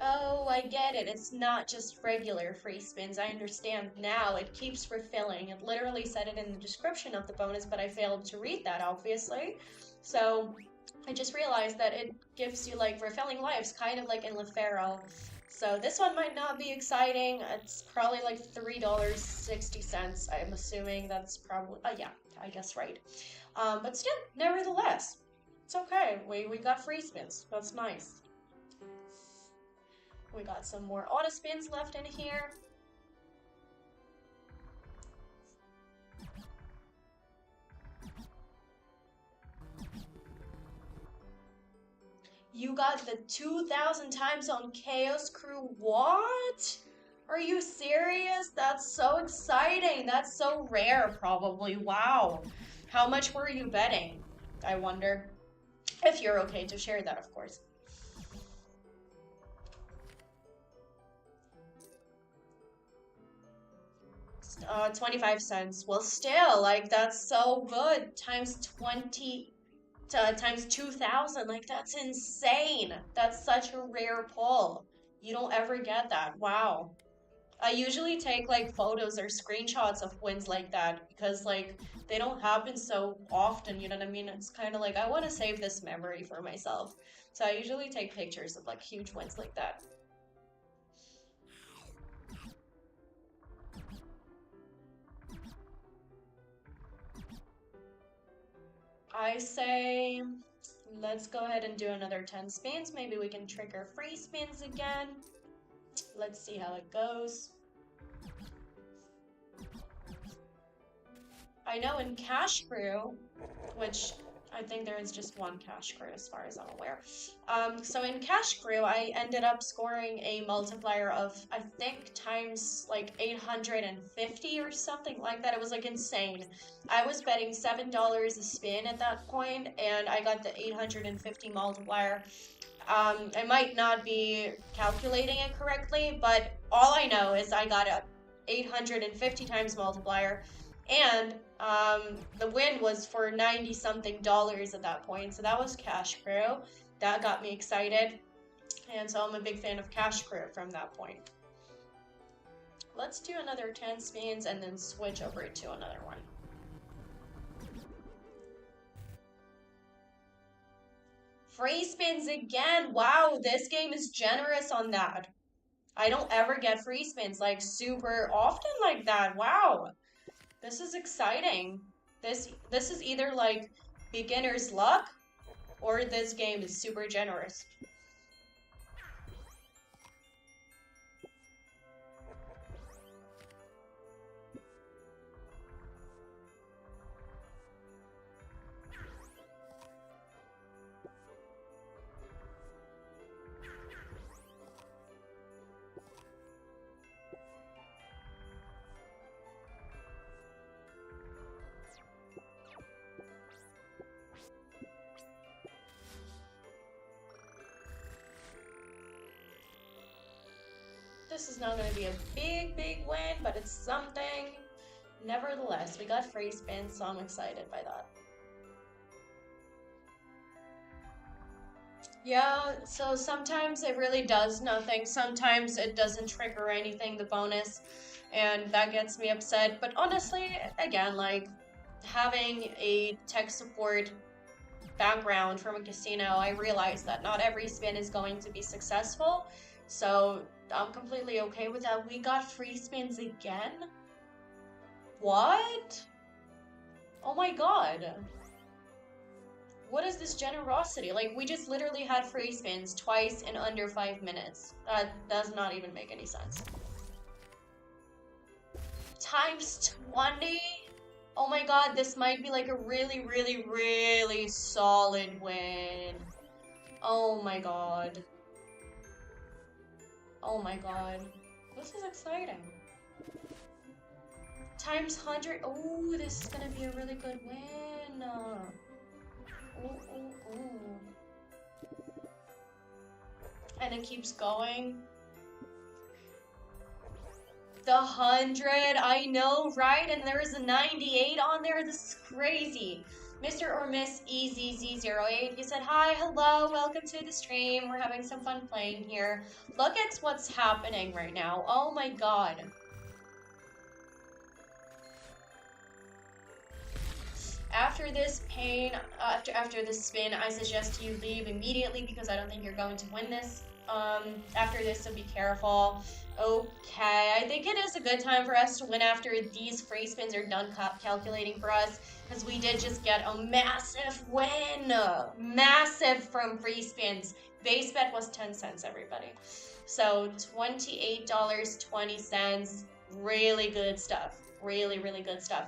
Oh, I get it. It's not just regular free spins. I understand now. It keeps refilling. It literally said it in the description of the bonus, but I failed to read that, obviously. So I just realized that it gives you like refilling lives, kind of like in Pharaoh. So this one might not be exciting. It's probably like $3.60. I'm assuming that's probably, yeah, I guess right. But still, nevertheless, it's okay. We got free spins. That's nice. We got some more auto spins left in here. You got the 2,000 times on Chaos Crew. What? Are you serious? That's so exciting. That's so rare, probably. Wow. How much were you betting? I wonder. If you're okay to share that, of course. 25 cents. Well, still, like, that's so good. Times 20, times 2,000. Like, that's insane. That's such a rare pull. You don't ever get that. Wow. I usually take, like, photos or screenshots of wins like that because, like, they don't happen so often, you know what I mean? It's kind of like, I want to save this memory for myself. So I usually take pictures of, like, huge wins like that. I say, let's go ahead and do another 10 spins. Maybe we can trigger free spins again. Let's see how it goes. I know in Cash Crew, which I think there is just one Cash Crew as far as I'm aware. So in Cash Crew, I ended up scoring a multiplier of, I think, times like 850 or something like that. It was like insane. I was betting $7 a spin at that point, and I got the 850 multiplier. I might not be calculating it correctly, but all I know is I got a 850 times multiplier, and the win was for 90 something dollars at that point. So that was Cash Crew. That got me excited, and so I'm a big fan of Cash Crew from that point. Let's do another 10 spins and then switch over to another one. Free spins again. Wow, this game is generous on that. I don't ever get free spins like super often like that. Wow. This is exciting. This is either like beginner's luck or this game is super generous. This is not going to be a big win, but it's something. Nevertheless, we got free spins, so I'm excited by that. Yeah, so sometimes it really does nothing. Sometimes it doesn't trigger anything, the bonus, and that gets me upset. But honestly, again, like, having a tech support background from a casino, I realize that not every spin is going to be successful. So I'm completely okay with that. We got free spins again? What? Oh my god. What is this generosity? Like, we just literally had free spins twice in under 5 minutes. That does not even make any sense. Times 20? Oh my god, this might be like a really solid win. Oh my god. Oh my god. This is exciting. Times 100. Oh, this is gonna be a really good win. Ooh. And it keeps going. The 100, I know, right? And there's a 98 on there. This is crazy. Mr. or Miss EZZ08, he said, hi, hello, welcome to the stream. We're having some fun playing here. Look at what's happening right now. Oh my god. After this pain, after this spin, I suggest you leave immediately because I don't think you're going to win this. After this, so be careful. Okay, I think it is a good time for us to win after these free spins are done calculating for us, because we did just get a massive win. Massive from free spins. Base bet was 10 cents, everybody. So $28.20. Really good stuff. Really good stuff.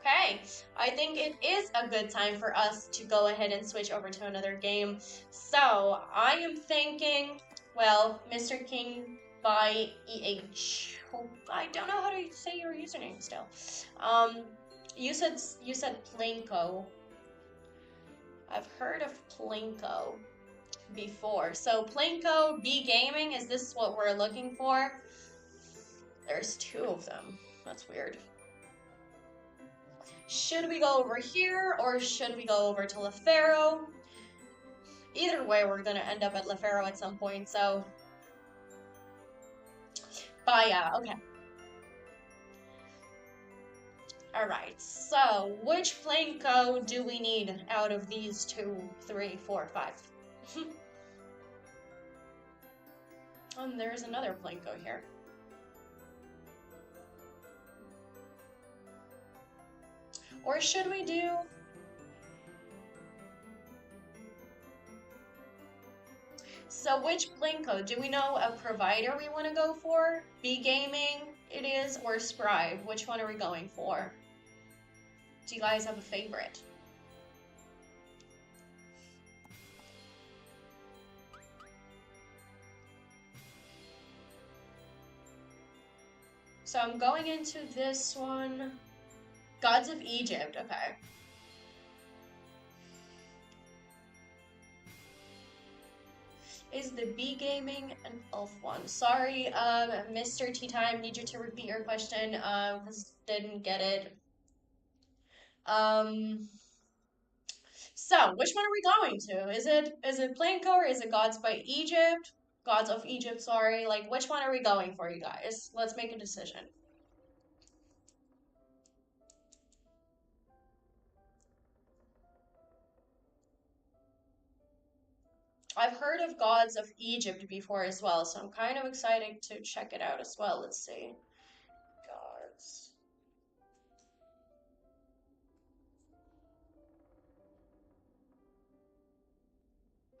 Okay, I think it is a good time for us to go ahead and switch over to another game. So, I am thinking, well, Mr. King by EH. Oh, I don't know how to say your username still. You said Plinko. I've heard of Plinko before. So, Plinko B Gaming, is this what we're looking for? There's two of them. That's weird. Should we go over here, or should we go over to Pharaoh? Either way, we're gonna end up at Pharaoh at some point, so... But yeah, okay. Alright, so which Plinko do we need out of these 2, 3, 4, 5? And there's another Plinko here. Or should we do... So which Plinko? Do we know a provider we want to go for? B Gaming it is, or Scribe? Which one are we going for? Do you guys have a favorite? So I'm going into this one. Gods of Egypt, okay. Is the B Gaming an elf one? Sorry, Mr. Tea Time, need you to repeat your question, because didn't get it. So which one are we going to? Is it Plinko or is it Gods by Egypt? Gods of Egypt, sorry. Like which one are we going for, you guys? Let's make a decision. I've heard of Gods of Egypt before as well, so I'm kind of excited to check it out as well. Let's see. Gods.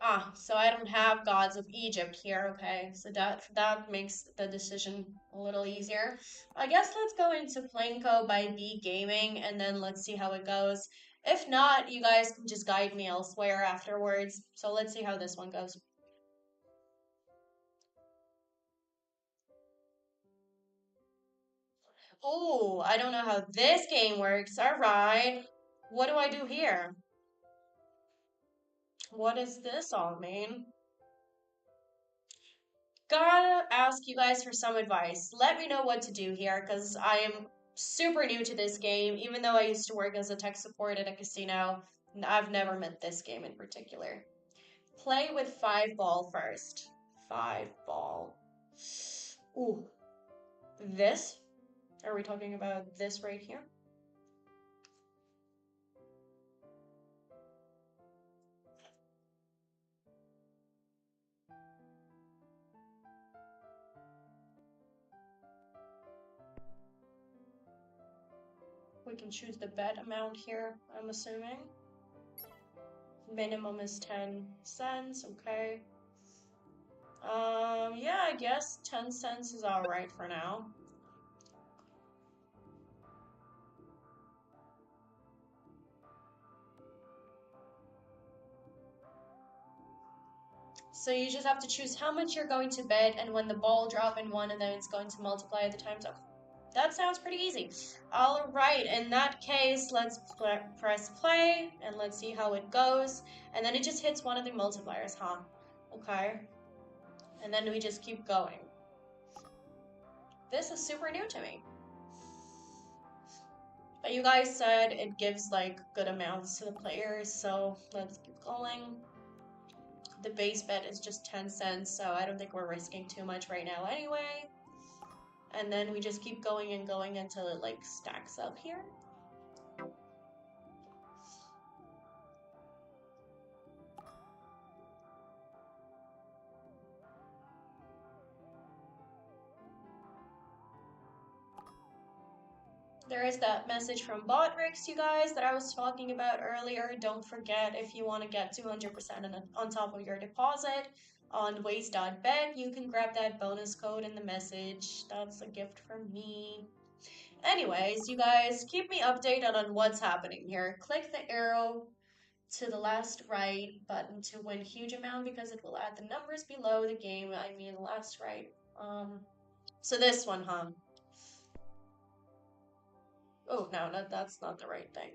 Ah, so I don't have Gods of Egypt here, okay. So that makes the decision a little easier. I guess let's go into Plinko by B Gaming and then let's see how it goes. If not, you guys can just guide me elsewhere afterwards. So let's see how this one goes. Oh, I don't know how this game works. All right. What do I do here? What does this all mean? Gotta ask you guys for some advice. Let me know what to do here because I am super new to this game. Even though I used to work as a tech support at a casino, I've never met this game in particular. Play with 5 ball first. 5 ball. Ooh, this? Are we talking about this right here? We can choose the bet amount here, I'm assuming. Minimum is 10 cents, okay. Yeah, I guess 10 cents is alright for now. So you just have to choose how much you're going to bet, and when the ball drop in one, and then it's going to multiply the times up. That sounds pretty easy. All right, in that case, let's press play, and let's see how it goes. And then it just hits one of the multipliers, huh? Okay. And then we just keep going. This is super new to me. But you guys said it gives like good amounts to the players, so let's keep going. The base bet is just 10 cents, so I don't think we're risking too much right now anyway. And then we just keep going and going until it like stacks up here. There is that message from Botrix, you guys, that I was talking about earlier. Don't forget, if you want to get 200% on top of your deposit on Weiss.bet, you can grab that bonus code in the message. That's a gift from me. Anyways, you guys, keep me updated on what's happening here. Click the arrow to the last right button to win huge amount because it will add the numbers below the game. I mean, last right. So this one, huh? Oh, no, that's not the right thing.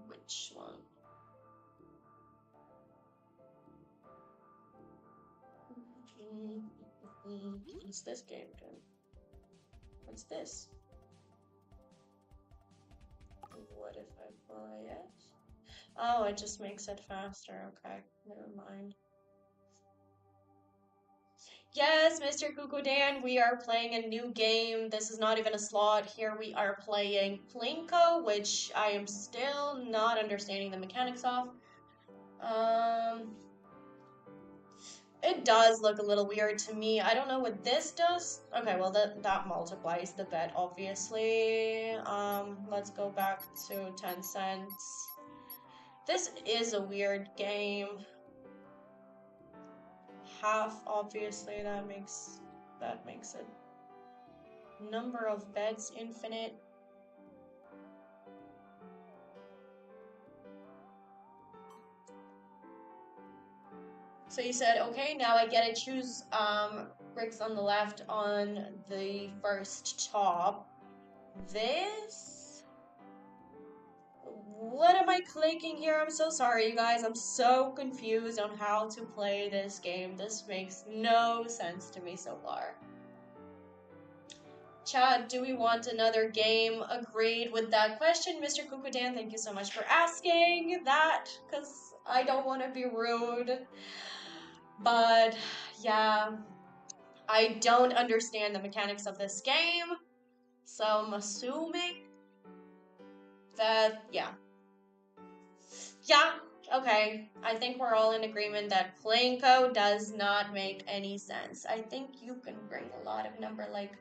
Which one? What's this game doing? What's this? What if I buy it? Oh, it just makes it faster. Okay, never mind. Yes, Mr. Kukudan, we are playing a new game. This is not even a slot. Here we are playing Plinko, which I am still not understanding the mechanics of. It does look a little weird to me. I don't know what this does. Okay, well that multiplies the bet, obviously. Let's go back to 10 cents. This is a weird game. Half, obviously, that makes it. Number of beds, infinite. So you said, okay, now I get to choose bricks on the left on the first top. This? What am I clicking here? I'm so sorry, you guys. I'm so confused on how to play this game. This makes no sense to me so far. Chat, do we want another game? Agreed with that question, Mr. Kukudan. Thank you so much for asking that, because I don't want to be rude. But, yeah, I don't understand the mechanics of this game, so I'm assuming that, yeah. Yeah, okay. I think we're all in agreement that Plinko does not make any sense. I think you can bring a lot of number, like...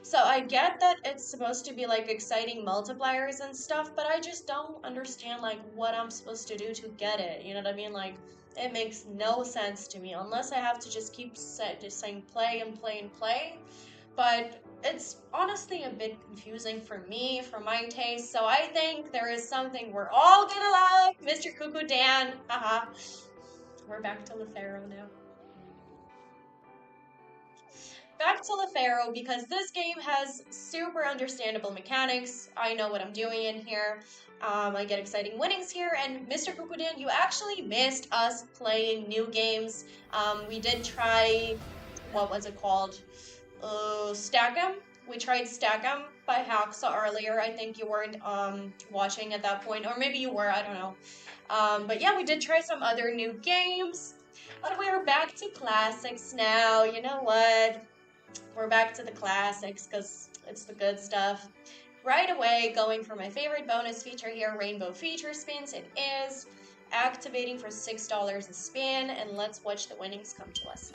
So I get that it's supposed to be, like, exciting multipliers and stuff, but I just don't understand, like, what I'm supposed to do to get it. You know what I mean? Like, it makes no sense to me, unless I have to just keep just saying play and play and play. But it's honestly a bit confusing for me, for my taste, so I think there is something we're all gonna love, Mr. Cuckoo Dan, haha. We're back to the Pharaoh now. Back to the Pharaoh, because this game has super understandable mechanics. I know what I'm doing in here. I get exciting winnings here, and Mr. Cuckoo Dan, you actually missed us playing new games. We did try, what was it called? Stack 'em. We tried Stack 'em by Hacksaw earlier. I think you weren't watching at that point, or maybe you were, I don't know. But yeah, we did try some other new games, but we're back to classics now. You know what? We're back to the classics because it's the good stuff. Right away, going for my favorite bonus feature here, Rainbow Feature Spins. It is activating for $6 a spin, and let's watch the winnings come to us.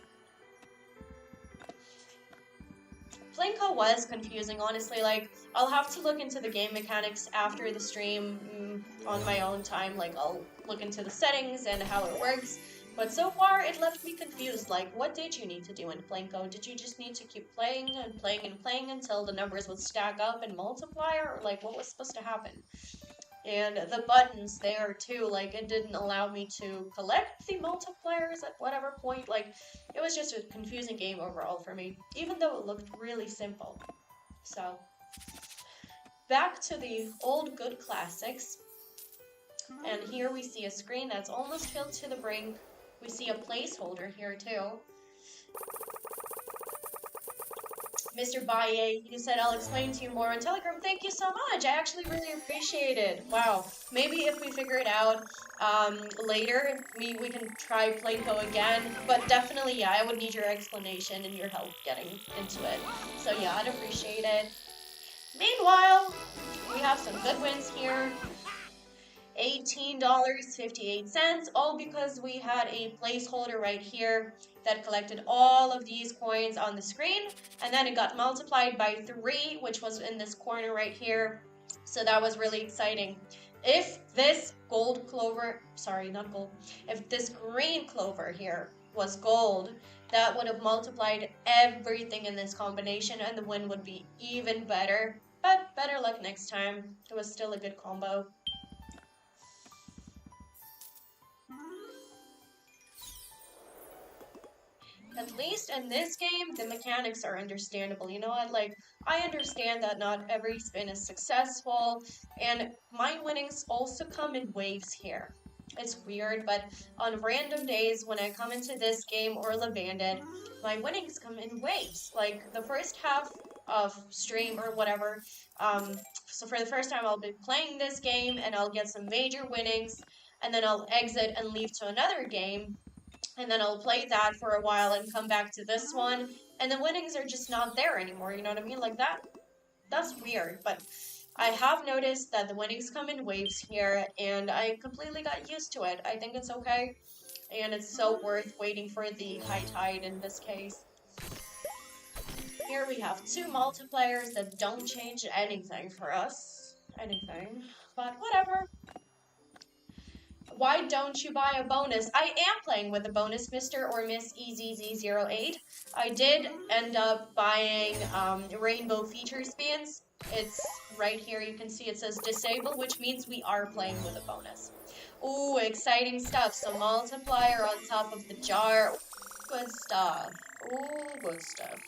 Plinko was confusing, honestly. Like, I'll have to look into the game mechanics after the stream on my own time. Like, I'll look into the settings and how it works. But so far, it left me confused. Like, what did you need to do in Plinko? Did you just need to keep playing and playing and playing until the numbers would stack up and multiply? Or, like, what was supposed to happen? And the buttons there, too, like, it didn't allow me to collect the multipliers at whatever point. Like, it was just a confusing game overall for me, even though it looked really simple. So, back to the old good classics. And here we see a screen that's almost filled to the brink. We see a placeholder here, too. Mr. Baye, you said I'll explain to you more on Telegram. Thank you so much. I actually really appreciate it. Wow. Maybe if we figure it out later, we can try Plinko again. But definitely, yeah, I would need your explanation and your help getting into it. So yeah, I'd appreciate it. Meanwhile, we have some good wins here. $18.58, all because we had a placeholder right here that collected all of these coins on the screen, and then it got multiplied by 3, which was in this corner right here. So that was really exciting. If this gold clover, sorry, not gold, if this green clover here was gold, that would have multiplied everything in this combination, and the win would be even better. But better luck next time. It was still a good combo. At least in this game, the mechanics are understandable. You know what? Like, I understand that not every spin is successful, and my winnings also come in waves here. It's weird, but on random days when I come into this game or the Bandit, my winnings come in waves. Like, the first half of stream or whatever, so for the first time I'll be playing this game, and I'll get some major winnings, and then I'll exit and leave to another game, and then I'll play that for a while and come back to this one, and the winnings are just not there anymore, you know what I mean? Like, that's weird, but I have noticed that the winnings come in waves here, and I completely got used to it. I think it's okay, and it's so worth waiting for the high tide in this case. Here we have 2 multipliers that don't change anything for us. Anything. But whatever. why don't you buy a bonus? I am playing with a bonus, Mr. or Miss EZZ08. I did end up buying rainbow feature spins. It's right here. You can see it says disable, which means we are playing with a bonus. Ooh, exciting stuff. So multiplier on top of the jar. Good stuff. Ooh, good stuff.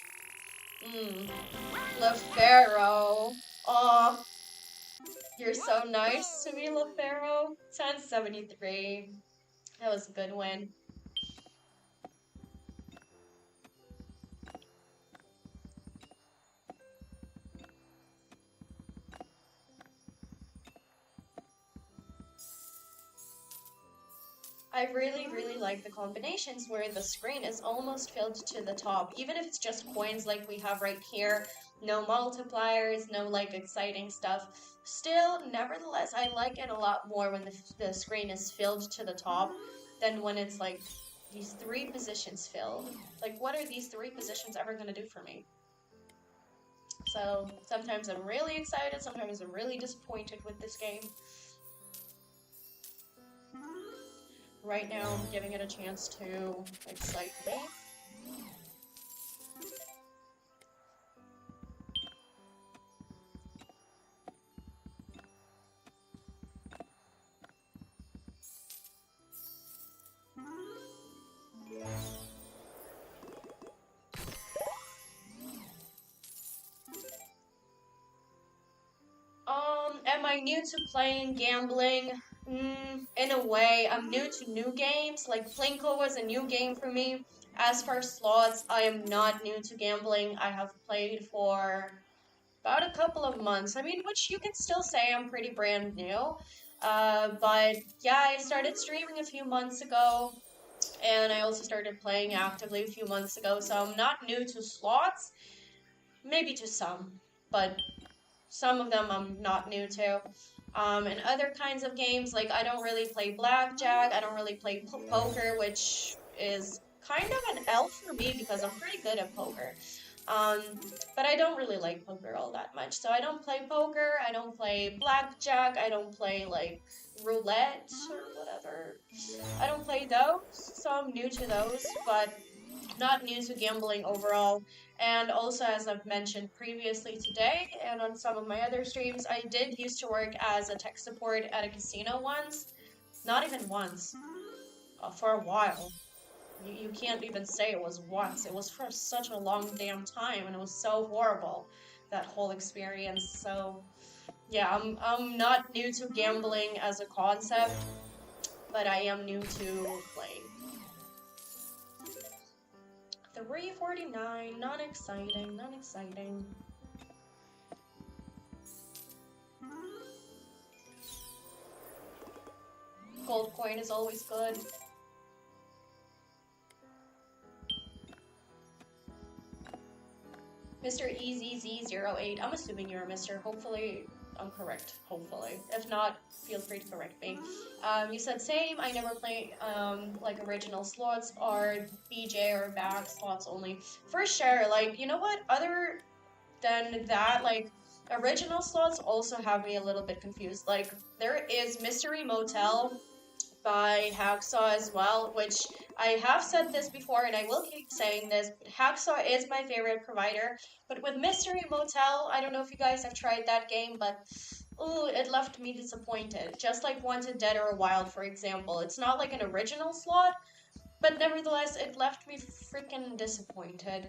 The Pharaoh. Aw. You're so nice to me, Pharaoh. 1073. That was a good win. I really, really like the combinations where the screen is almost filled to the top, even if it's just coins like we have right here. No multipliers, no like exciting stuff. Still, nevertheless, I like it a lot more when the screen is filled to the top than when it's like these 3 positions filled. Like, what are these 3 positions ever gonna do for me? So sometimes I'm really excited, sometimes I'm really disappointed with this game. Right now, I'm giving it a chance to excite me. Am I new to playing gambling? In a way, I'm new to new games. Like, Plinko was a new game for me. As for slots, I am not new to gambling. I have played for about a couple of months. I mean, which you can still say I'm pretty brand new. But yeah, I started streaming a few months ago. And I also started playing actively a few months ago. So I'm not new to slots. Maybe to some. But some of them I'm not new to. And other kinds of games, like I don't really play blackjack, I don't really play poker, which is kind of an L for me because I'm pretty good at poker. But I don't really like poker all that much. So I don't play poker, I don't play blackjack, I don't play like roulette or whatever. I don't play those, so I'm new to those, but not new to gambling overall. And also, as I've mentioned previously today and on some of my other streams, I did used to work as a tech support at a casino once. Not even once. For a while. You can't even say it was once. It was for such a long damn time, and it was so horrible, that whole experience. So, yeah, I'm not new to gambling as a concept, but I am new to playing. 349, not exciting, not exciting. Gold coin is always good. Mr. EZZ08, I'm assuming you're a Mr. Hopefully I'm correct, hopefully. If not, feel free to correct me. You said same, I never play like original slots or BJ or back slots only. For sure, like, you know what, other than that, like, original slots also have me a little bit confused. Like, there is Mystery Motel by Hacksaw as well, which I have said this before and I will keep saying this, but Hacksaw is my favorite provider. But with Mystery Motel, I don't know if you guys have tried that game, but ooh, it left me disappointed. Just like Wanted Dead or Wild, for example. It's not like an original slot, but nevertheless, it left me freaking disappointed.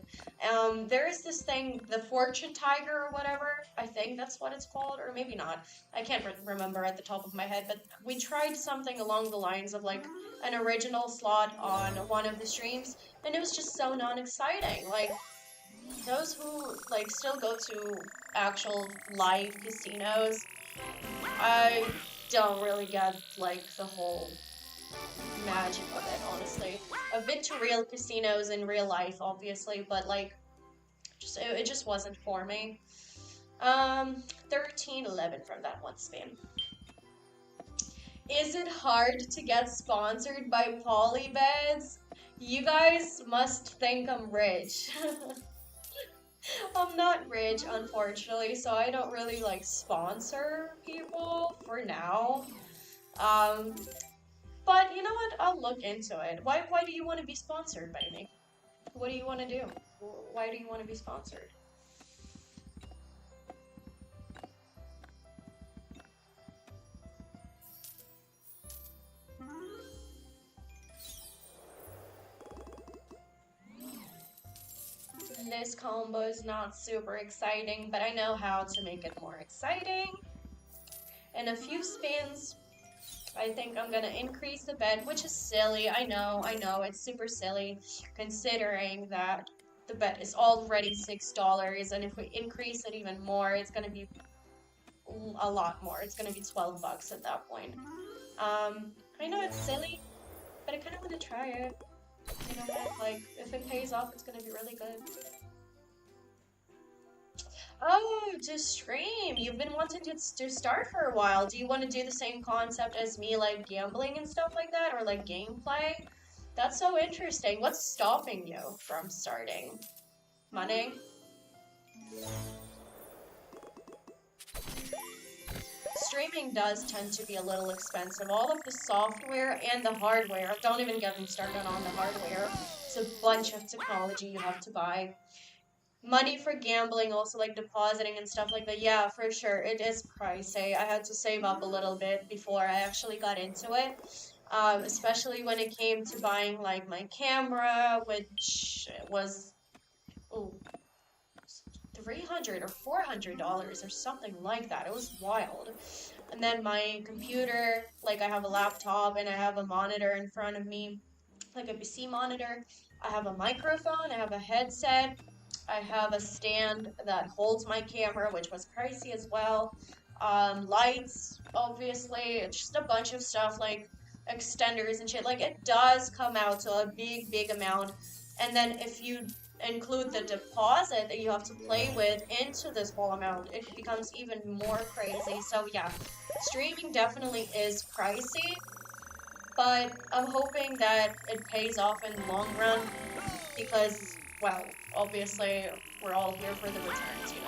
There is this thing, the Fortune Tiger or whatever. I think that's what it's called, or maybe not. I can't remember at the top of my head, but we tried something along the lines of like an original slot on one of the streams, and it was just so non-exciting. Like, those who like still go to actual live casinos, I don't really get like the whole magic of it, honestly. I've been to real casinos in real life, obviously, but like, it just wasn't for me. 1311 from that one spin. Is it hard to get sponsored by PolyBets? You guys must think I'm rich. I'm not rich, unfortunately, so I don't really like sponsor people for now. But you know what? I'll look into it. Why do you want to be sponsored by me? What do you want to do? Why do you want to be sponsored? This combo is not super exciting, but I know how to make it more exciting. In a few spins, I think I'm gonna increase the bet, which is silly. I know, it's super silly considering that the bet is already $6, and if we increase it even more, it's gonna be a lot more. It's gonna be 12 bucks at that point. I know it's silly, but I kind of want to try it. You know what? Like, if it pays off, it's gonna be really good. Oh, to stream. You've been wanting to start for a while. Do you want to do the same concept as me, like gambling and stuff like that, or like gameplay? That's so interesting. What's stopping you from starting? Money? Streaming does tend to be a little expensive. All of the software and the hardware, don't even get me started on the hardware. It's a bunch of technology you have to buy. Money for gambling, also like depositing and stuff like that. Yeah, for sure. It is pricey. I had to save up a little bit before I actually got into it. Especially when it came to buying like my camera, which was $300 or $400 or something like that. It was wild. And then my computer, like I have a laptop and I have a monitor in front of me, like a PC monitor. I have a microphone, I have a headset, I have a stand that holds my camera, which was pricey as well. Lights, obviously, it's just a bunch of stuff like extenders and shit. Like, it does come out to a big amount. And then if you include the deposit that you have to play with into this whole amount, it becomes even more crazy. So yeah, streaming definitely is pricey, but I'm hoping that it pays off in the long run because, well, obviously we're all here for the returns, you know.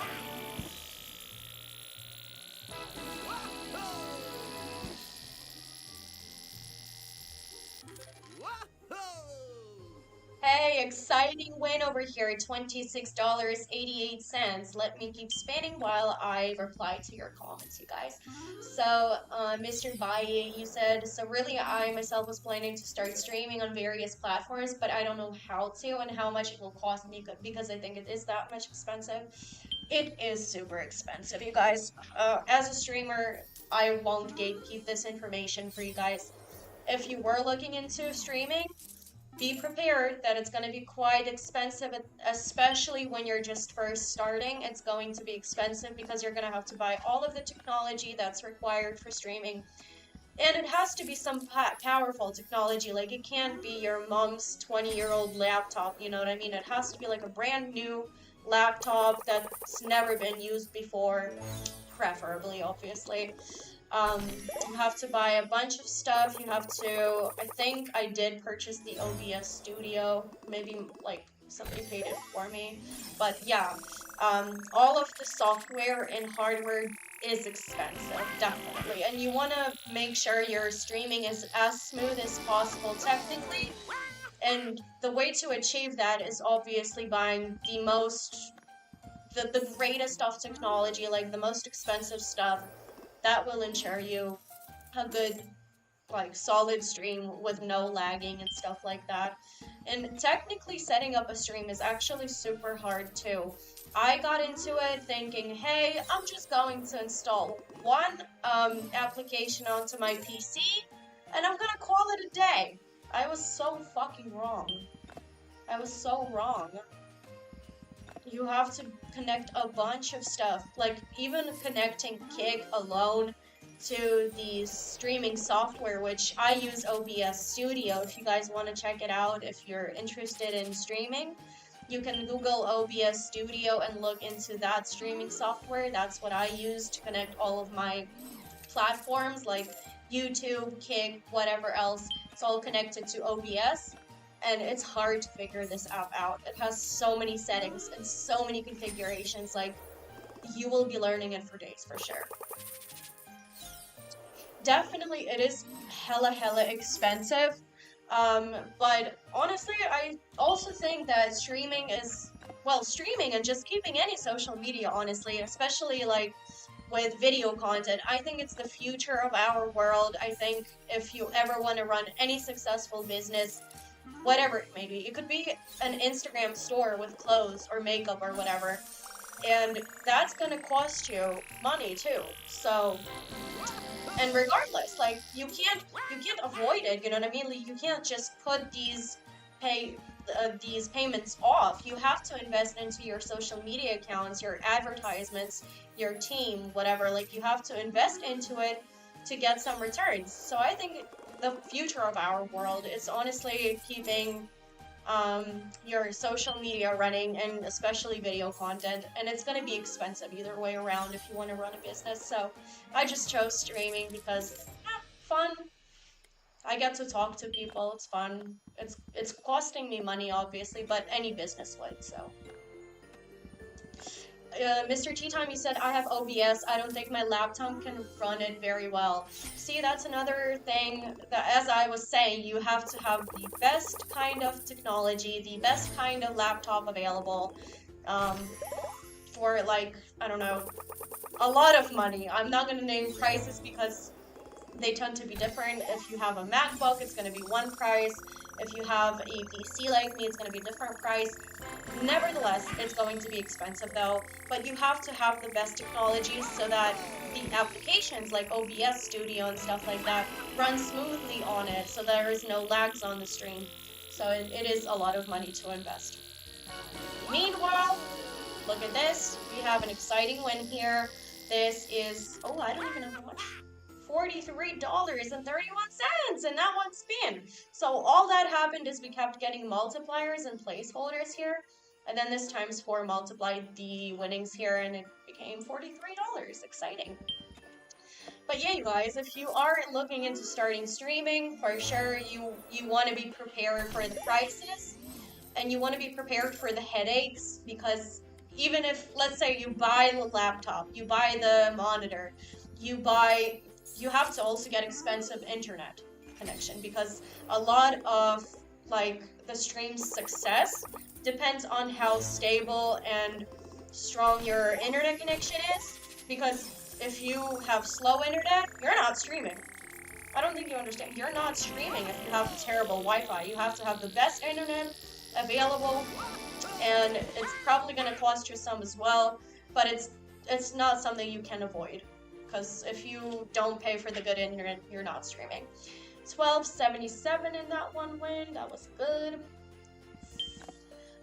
Hey, exciting win over here, $26.88. Let me keep spinning while I reply to your comments, you guys. So, Mr. Baye, you said, so really I myself was planning to start streaming on various platforms, but I don't know how to and how much it will cost me because I think it is that much expensive. It is super expensive, you guys. As a streamer, I won't gatekeep this information for you guys. If you were looking into streaming, be prepared that it's going to be quite expensive, especially when you're just first starting. It's going to be expensive because you're going to have to buy all of the technology that's required for streaming. And it has to be some powerful technology. Like, it can't be your mom's 20-year-old laptop, you know what I mean? It has to be like a brand new laptop that's never been used before, preferably, obviously. You have to buy a bunch of stuff. You have to, I think I did purchase the OBS Studio. Maybe, like, somebody paid it for me. But, yeah, all of the software and hardware is expensive, definitely. And you want to make sure your streaming is as smooth as possible technically. And the way to achieve that is obviously buying the greatest of technology, like the most expensive stuff. That will ensure you a good, like, solid stream with no lagging and stuff like that. And technically setting up a stream is actually super hard too. I got into it thinking, hey, I'm just going to install one application onto my PC and I'm gonna call it a day. I was so fucking wrong. I was so wrong. You have to connect a bunch of stuff, like even connecting Kick alone to the streaming software, which I use OBS Studio. If you guys want to check it out, if you're interested in streaming, you can Google OBS Studio and look into that streaming software. That's what I use to connect all of my platforms like YouTube, Kick, whatever else. It's all connected to OBS. And it's hard to figure this app out. It has so many settings and so many configurations. Like, you will be learning it for days for sure. definitely it is hella expensive. But honestly, I also think that streaming is, well, streaming and just keeping any social media, honestly, especially like with video content, I think it's the future of our world. I think if you ever want to run any successful business, whatever it may be, it could be an Instagram store with clothes or makeup or whatever, and that's gonna cost you money too. So, and regardless, like you can't avoid it, you know what I mean? Like, you can't just put pay these payments off. You have to invest into your social media accounts, your advertisements, your team, whatever. Like, you have to invest into it to get some returns. So I think the future of our world is honestly keeping your social media running, and especially video content, and it's going to be expensive either way around if you want to run a business. So I just chose streaming because fun. I get to talk to people. It's fun. It's costing me money, obviously, but any business would. So Mr. Tea Time, you said I have OBS. I don't think my laptop can run it very well. See, that's another thing that, as I was saying, you have to have the best kind of technology, the best kind of laptop available, um, for like, I don't know, a lot of money. I'm not going to name prices because they tend to be different. If you have a MacBook, it's going to be one price. If you have a PC like me, it's going to be a different price. Nevertheless, it's going to be expensive though, but you have to have the best technology so that the applications like OBS Studio and stuff like that run smoothly on it, so there is no lags on the stream. So it is a lot of money to invest. Meanwhile, look at this. We have an exciting win here. This is, oh, I don't even know how much. $43.31 in that one spin. So all that happened is we kept getting multipliers and placeholders here. And then this times 4 multiplied the winnings here, and it became $43. Exciting. But yeah, you guys, if you are looking into starting streaming, for sure you want to be prepared for the prices, and you want to be prepared for the headaches, because even if, let's say, you buy the laptop, you buy the monitor, you have to also get expensive internet connection, because a lot of like the stream's success depends on how stable and strong your internet connection is, because if you have slow internet, you're not streaming. I don't think you understand. You're not streaming if you have terrible Wi-Fi. You have to have the best internet available, and it's probably going to cost you some as well, but it's not something you can avoid, because if you don't pay for the good internet, you're not streaming. 1277 in that one win. That was good.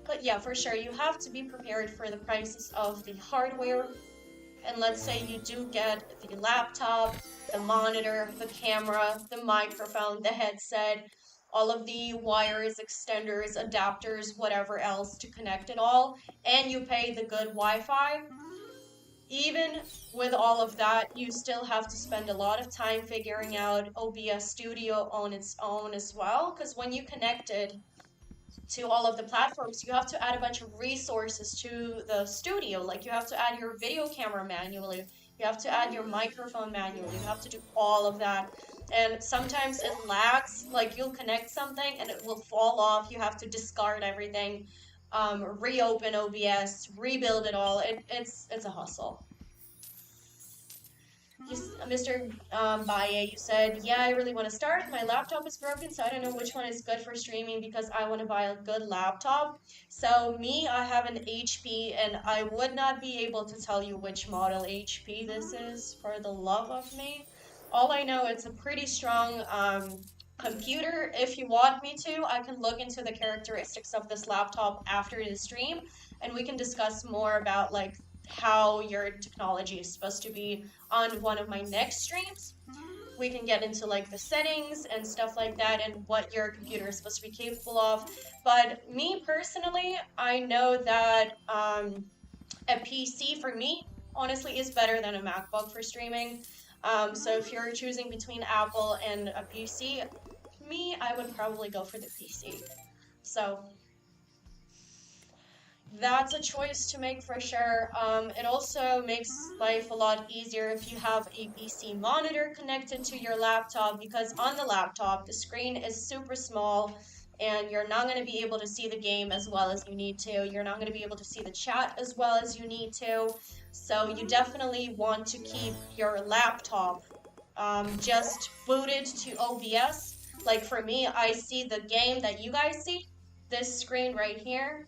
But yeah, for sure, you have to be prepared for the prices of the hardware. And let's say you do get the laptop, the monitor, the camera, the microphone, the headset, all of the wires, extenders, adapters, whatever else to connect it all, and you pay the good Wi-Fi. Even with all of that, you still have to spend a lot of time figuring out OBS Studio on its own as well, because when you connect it to all of the platforms, you have to add a bunch of resources to the studio. Like, you have to add your video camera manually, you have to add your microphone manually, you have to do all of that. And sometimes it lags, like you'll connect something and it will fall off, you have to discard everything, reopen OBS, rebuild it all. It's a hustle. Mr. Baye, you said, yeah, I really want to start. My laptop is broken, so I don't know which one is good for streaming because I want to buy a good laptop. So me, I have an HP, and I would not be able to tell you which model HP this is for the love of me. All I know, it's a pretty strong computer. If you want me to, I can look into the characteristics of this laptop after the stream, and we can discuss more about like how your technology is supposed to be on one of my next streams. We can get into like the settings and stuff like that, and what your computer is supposed to be capable of. But me personally, I know that a PC for me honestly is better than a MacBook for streaming. So if you're choosing between Apple and a PC, me, I would probably go for the PC. So that's a choice to make for sure. It also makes life a lot easier if you have a PC monitor connected to your laptop, because on the laptop, the screen is super small and you're not going to be able to see the game as well as you need to. You're not going to be able to see the chat as well as you need to. So you definitely want to keep your laptop just booted to OBS. Like for me, I see the game that you guys see, this screen right here.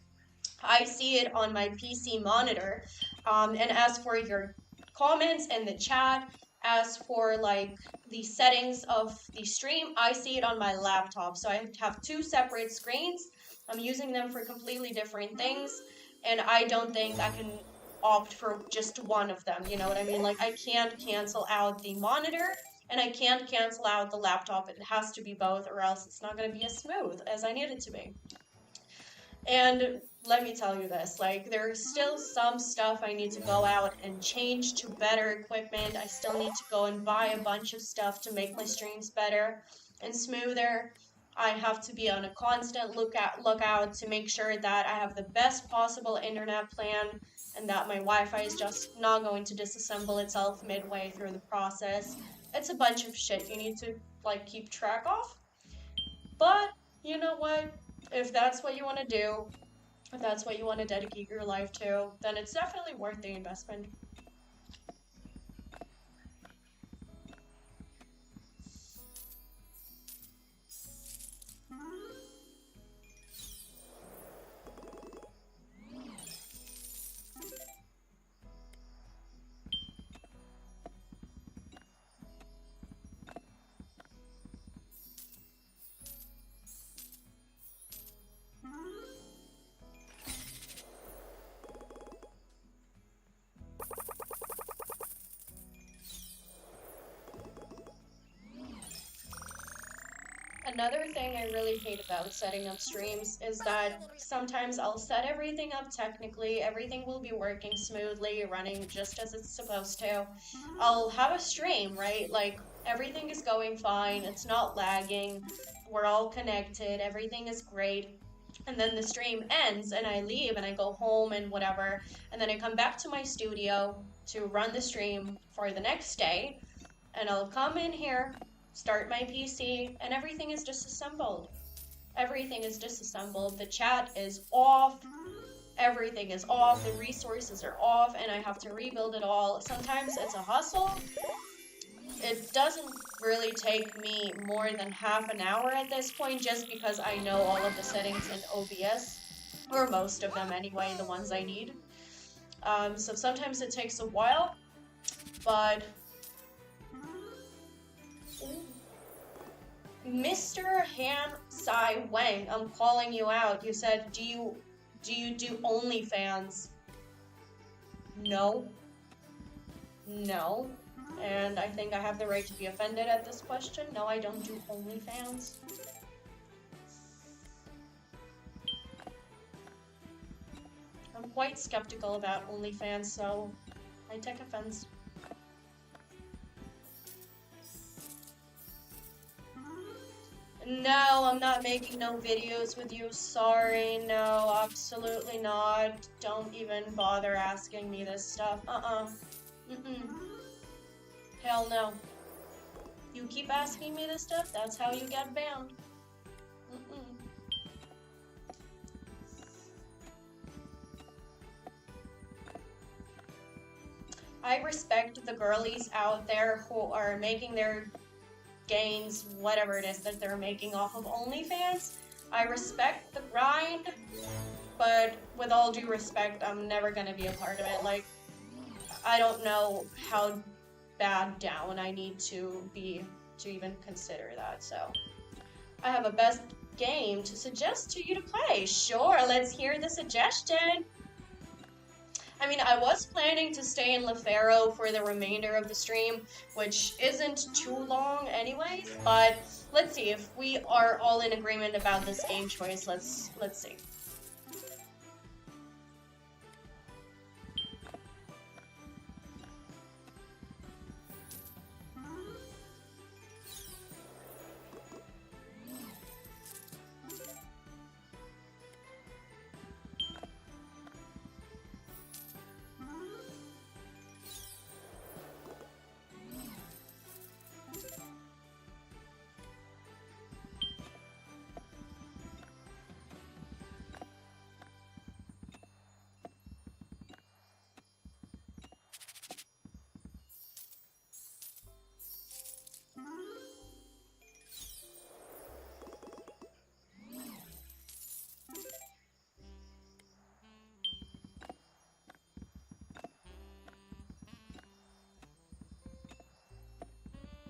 I see it on my PC monitor. And as for your comments and the chat, as for like the settings of the stream, I see it on my laptop. So I have two separate screens. I'm using them for completely different things. And I don't think I can opt for just one of them. You know what I mean? Like I can't cancel out the monitor and I can't cancel out the laptop. It has to be both, or else it's not going to be as smooth as I need it to be. And let me tell you this, like, there's still some stuff I need to go out and change to better equipment. I still need to go and buy a bunch of stuff to make my streams better and smoother. I have to be on a constant lookout to make sure that I have the best possible internet plan and that my Wi-Fi is just not going to disassemble itself midway through the process. It's a bunch of shit you need to, like, keep track of. But, you know what? If that's what you want to do, if that's what you want to dedicate your life to, then it's definitely worth the investment. Another thing I really hate about setting up streams is that sometimes I'll set everything up technically, everything will be working smoothly, running just as it's supposed to. I'll have a stream, right? Like, everything is going fine, it's not lagging, we're all connected, everything is great. And then the stream ends and I leave and I go home and whatever. And then I come back to my studio to run the stream for the next day. And I'll come in here, start my PC, and everything is disassembled. Everything is disassembled. The chat is off. Everything is off. The resources are off, and I have to rebuild it all. Sometimes it's a hustle. It doesn't really take me more than half an hour at this point, just because I know all of the settings in OBS, or most of them anyway, the ones I need. So sometimes it takes a while, but Mr. Han Sai Wang, I'm calling you out. You said, do you do OnlyFans? No. No. And I think I have the right to be offended at this question. No, I don't do OnlyFans. I'm quite skeptical about OnlyFans, so I take offense. No, I'm not making no videos with you. Sorry, no, absolutely not. Don't even bother asking me this stuff. Hell no. You keep asking me this stuff, that's how you get banned. I respect the girlies out there who are making their gains, whatever it is that they're making off of OnlyFans. I respect the grind, but with all due respect, I'm never gonna be a part of it. Like, I don't know how bad down I need to be to even consider that, so. I have a best game to suggest to you to play. Sure, let's hear the suggestion. I mean, I was planning to stay in Pharaoh for the remainder of the stream, which isn't too long anyways, but let's see if we are all in agreement about this game choice. Let's see.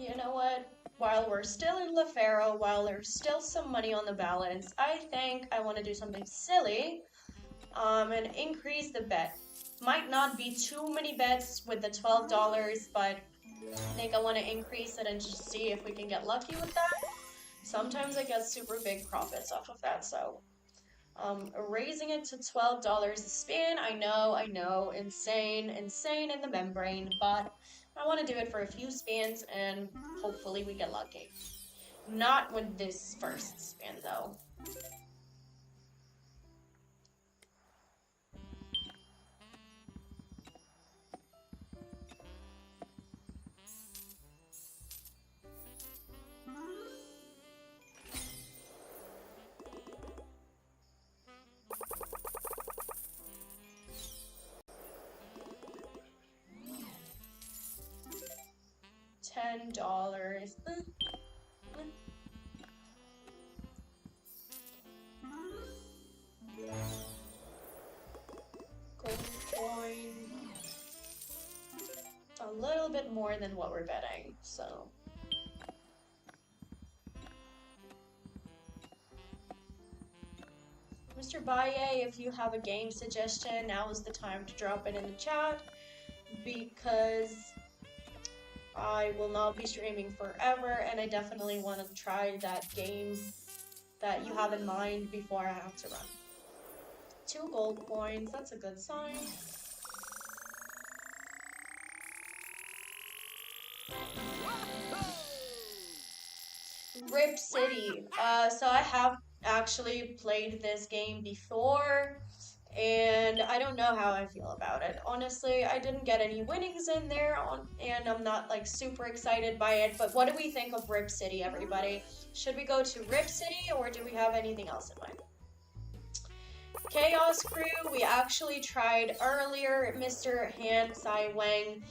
You know what? While we're still in Pharaoh, while there's still some money on the balance, I think I want to do something silly and increase the bet. Might not be too many bets with the $12, but I think I want to increase it and just see if we can get lucky with that. Sometimes I get super big profits off of that, so raising it to $12 a spin. I know, insane in the membrane, but I want to do it for a few spins and hopefully we get lucky. Not with this first spin though. $10. Gold coin. A little bit more than what we're betting, so. Mr. Baye, if you have a game suggestion, now is the time to drop it in the chat, because I will not be streaming forever, and I definitely want to try that game that you have in mind before I have to run. 2 gold coins, that's a good sign. Rip City. So I have actually played this game before, and I don't know how I feel about it. Honestly, I didn't get any winnings in there, and I'm not like super excited by it, but what do we think of Rip City, everybody? Should we go to Rip City, or do we have anything else in mind? Chaos Crew, we actually tried earlier, Mr. Han Sai Wang.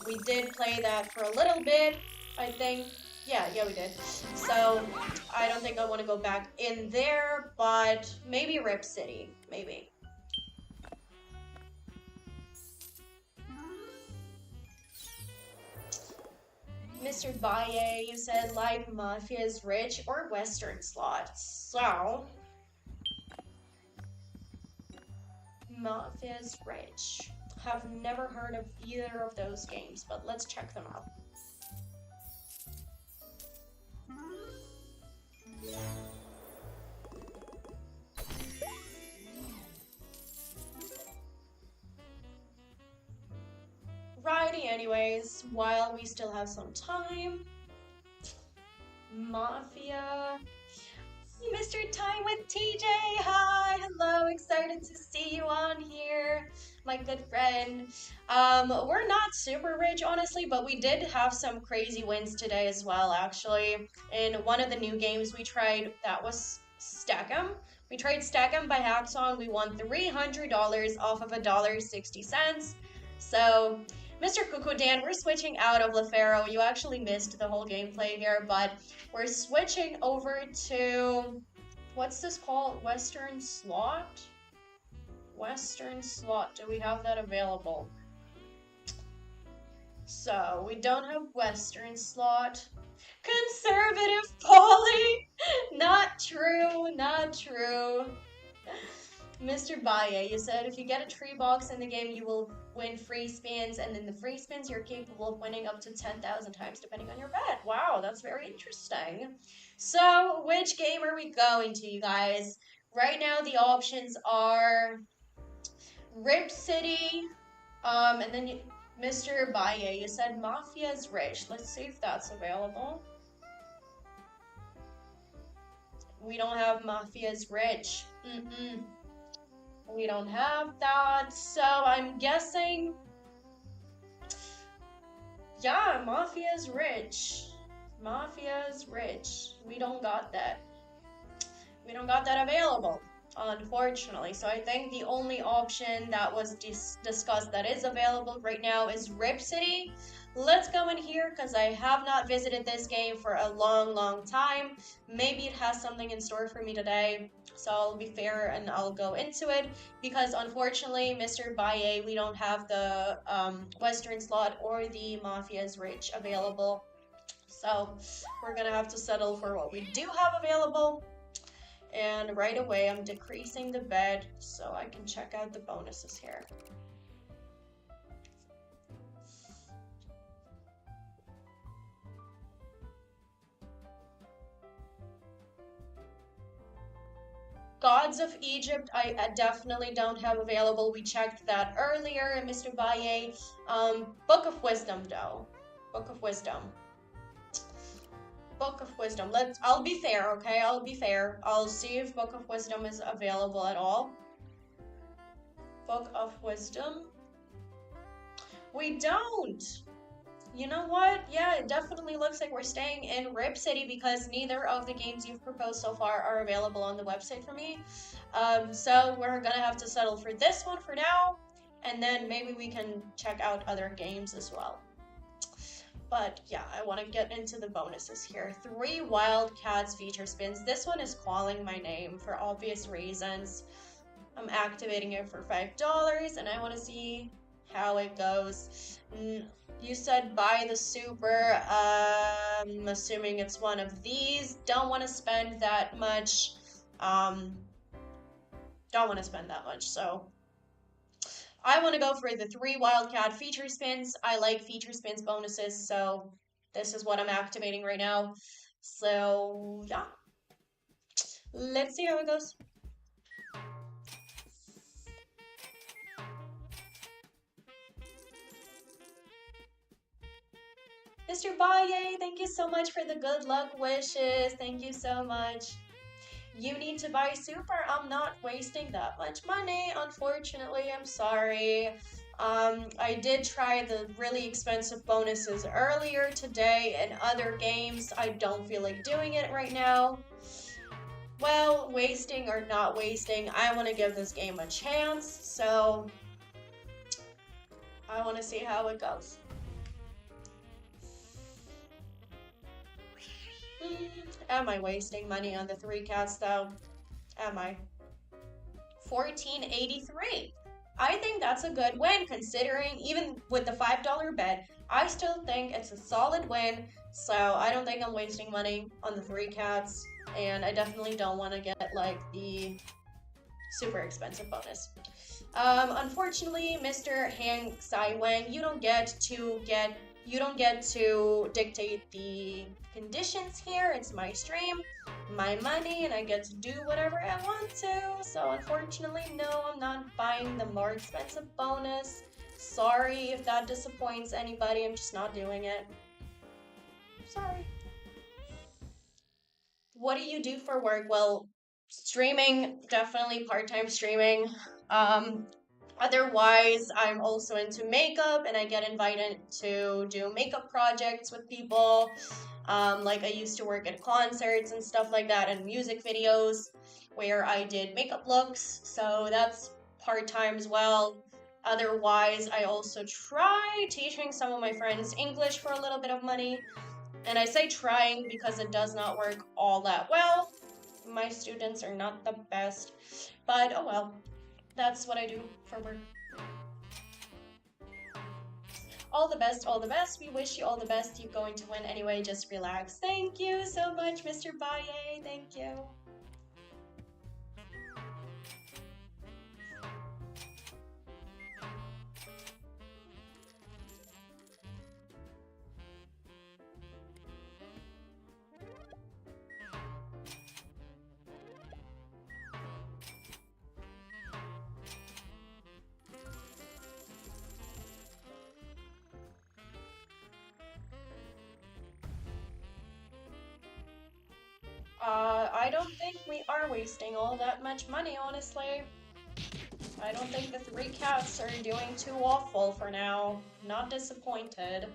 We did play that for a little bit, I think. Yeah, we did. So, I don't think I want to go back in there, but maybe Rip City, maybe. Mr. Baye, you said like Mafia's Rich or Western Slot. So, Mafia's Rich. Have never heard of either of those games, but let's check them out. Righty, anyways, while we still have some time. Mafia. Mr. Time with TJ, hi, hello, excited to see you on here, my good friend. We're not super rich, honestly, but we did have some crazy wins today as well, actually. In one of the new games we tried, that was Stack'em. We tried Stack'em by Hacksaw, we won $300 off of $1.60. So, Mr. Cuckoo Dan, we're switching out of Pharaoh. You actually missed the whole gameplay here, but we're switching over to, what's this called? Western Slot? Western Slot. Do we have that available? So, we don't have Western Slot. Conservative Poly! Not true, not true. Mr. Baye, you said if you get a tree box in the game, you will win free spins, and in the free spins, you're capable of winning up to 10,000 times depending on your bet. Wow, that's very interesting. So, which game are we going to, you guys? Right now, the options are Rip City, and then Mr. Baye, you said Mafia's Rich. Let's see if that's available. We don't have Mafia's Rich. We don't have that, so I'm guessing, yeah, Mafia's Rich. Mafia's Rich. We don't got that. We don't got that available, unfortunately. So I think the only option that was discussed that is available right now is Rip City. Let's go in here because I have not visited this game for a long time. Maybe it has something in store for me today. So I'll be fair and I'll go into it because unfortunately, Mr. Baye, we don't have the Western Slot or the Mafia's Rich available. So we're gonna have to settle for what we do have available. And right away, I'm decreasing the bet so I can check out the bonuses here. Gods of Egypt, I definitely don't have available. We checked that earlier, Mr. Baye. Book of Wisdom, though. Book of Wisdom. Book of Wisdom. I'll be fair, okay? I'll be fair. I'll see if Book of Wisdom is available at all. Book of Wisdom. We don't. You know what? Yeah, it definitely looks like we're staying in Rip City because neither of the games you've proposed so far are available on the website for me. So we're gonna have to settle for this one for now, and then maybe we can check out other games as well. But yeah, I want to get into the bonuses here. 3 Wildcats feature spins. This one is calling my name for obvious reasons. I'm activating it for $5, and I want to see how it goes. You said buy the super. I'm assuming it's one of these. Don't want to spend that much. So I want to go for the 3 Wildcat feature spins. I like feature spins bonuses, so this is what I'm activating right now. So yeah, let's see how it goes. Mr. Baye, thank you so much for the good luck wishes. Thank you so much. You need to buy super. I'm not wasting that much money, unfortunately. I'm sorry. I did try the really expensive bonuses earlier today in other games. I don't feel like doing it right now. Well, wasting or not wasting, I want to give this game a chance, so I want to see how it goes. Am I wasting money on the 3 cats though? Am I? 1483. I think that's a good win considering even with the $5 bet, I still think it's a solid win. So I don't think I'm wasting money on the 3 cats, and I definitely don't want to get like the super expensive bonus. Unfortunately, Mr. Hang Sai Wang, you don't get to dictate the conditions here. It's my stream, my money, and I get to do whatever I want to. So unfortunately, no, I'm not buying the more expensive bonus. Sorry if that disappoints anybody. I'm just not doing it. Sorry. What do you do for work? Well, streaming, definitely part-time streaming. Otherwise, I'm also into makeup, and I get invited to do makeup projects with people. Like I used to work at concerts and stuff like that, and music videos where I did makeup looks. So that's part-time as well. Otherwise, I also try teaching some of my friends English for a little bit of money. And I say trying because it does not work all that well. My students are not the best, but oh well. That's what I do for work. All the best, all the best. We wish you all the best. You're going to win anyway. Just relax. Thank you so much, Mr. Baye. Thank you. I don't think we are wasting all that much money, honestly. I don't think the 3 cats are doing too awful for now. Not disappointed.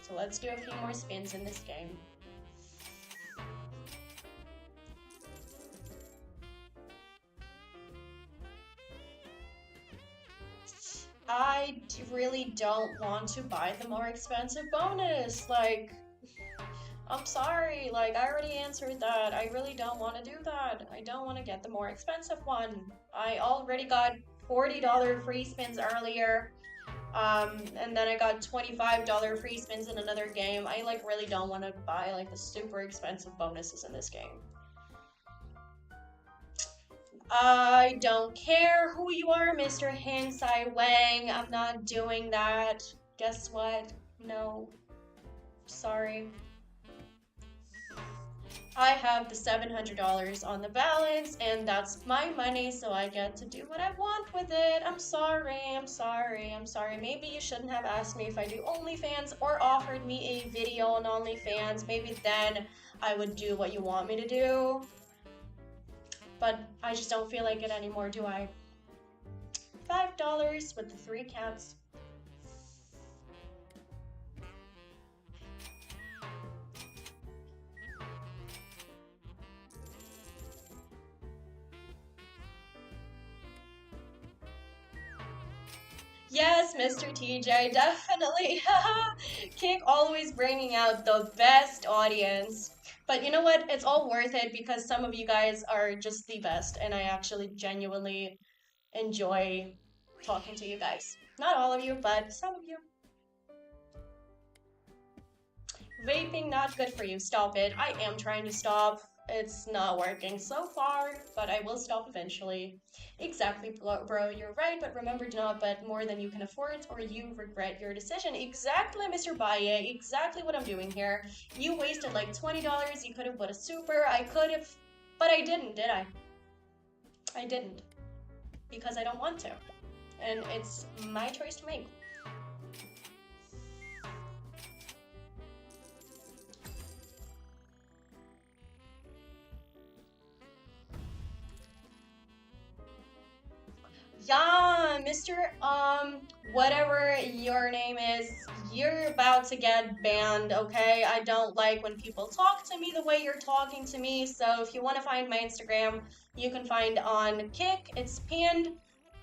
So let's do a few more spins in this game. I really don't want to buy the more expensive bonus. Like, I'm sorry, like, I already answered that. I really don't want to do that. I don't want to get the more expensive one. I already got $40 free spins earlier. And then I got $25 free spins in another game. I like really don't want to buy like the super expensive bonuses in this game. I don't care who you are, Mr. Hinsai Wang. I'm not doing that. Guess what? No. Sorry. I have the $700 on the balance, and that's my money, so I get to do what I want with it. I'm sorry, I'm sorry, I'm sorry. Maybe you shouldn't have asked me if I do OnlyFans or offered me a video on OnlyFans. Maybe then I would do what you want me to do. But I just don't feel like it anymore, do I? $5 with the 3 cats. Yes, Mr. TJ, definitely. Kick always bringing out the best audience. But you know what? It's all worth it because some of you guys are just the best, and I actually genuinely enjoy talking to you guys. Not all of you, but some of you. Vaping, not good for you. Stop it. I am trying to stop. It's not working so far, but I will stop eventually. Exactly, bro, you're right, but remember, do not bet more than you can afford or you regret your decision. Exactly, Mr. Baye, exactly what I'm doing here. You wasted like $20, you could have put a super, I could have, but I didn't, did I? I didn't, because I don't want to, and it's my choice to make. Yeah, Mr. Whatever your name is, you're about to get banned, okay? I don't like when people talk to me the way you're talking to me, so if you want to find my Instagram, you can find on Kick, it's pinned.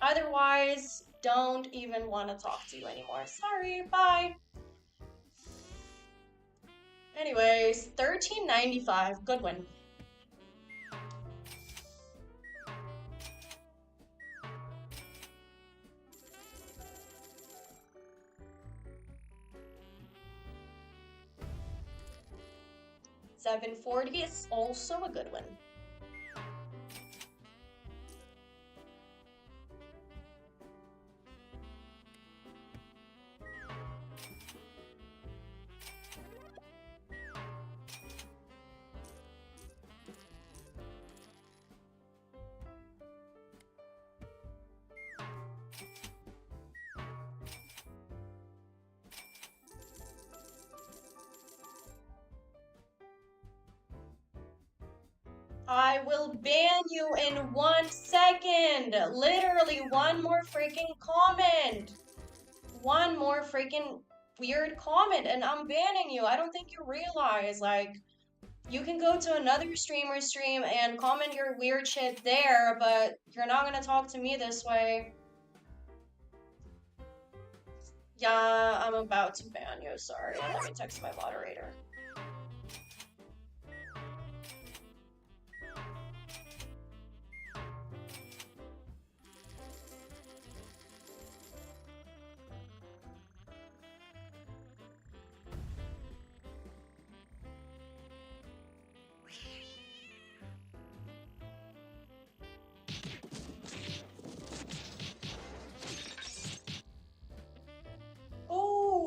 Otherwise, don't even want to talk to you anymore. Sorry, bye. Anyways, $13.95, good one. $7.40 is also a good one. I will ban you in 1 second. Literally, one more freaking comment. One more freaking weird comment and I'm banning you. I don't think you realize, like, you can go to another streamer's stream and comment your weird shit there, but you're not gonna talk to me this way. Yeah, I'm about to ban you. Sorry. Let me text my moderator.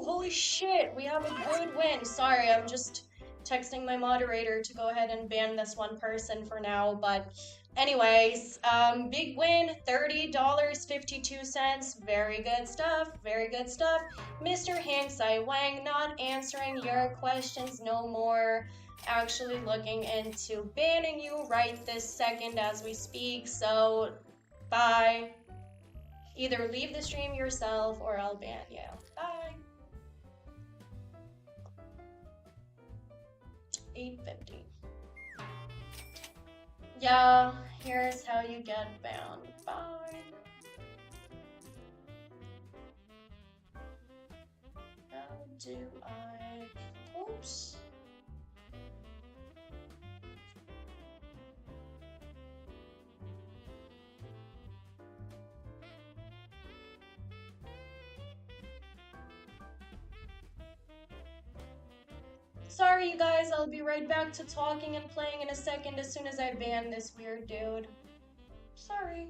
Holy shit, we have a good win. Sorry, I'm just texting my moderator to go ahead and ban this one person for now, but anyways, big win, $30.52. Very good stuff, very good stuff. Mr. Hangsai Wang not answering your questions no more. Actually looking into banning you right this second as we speak, so bye. Either leave the stream yourself or I'll ban you. Bye. 850. Yeah, here's how you get banned. Bye. How do I... Oops. Sorry, you guys, I'll be right back to talking and playing in a second as soon as I ban this weird dude. Sorry.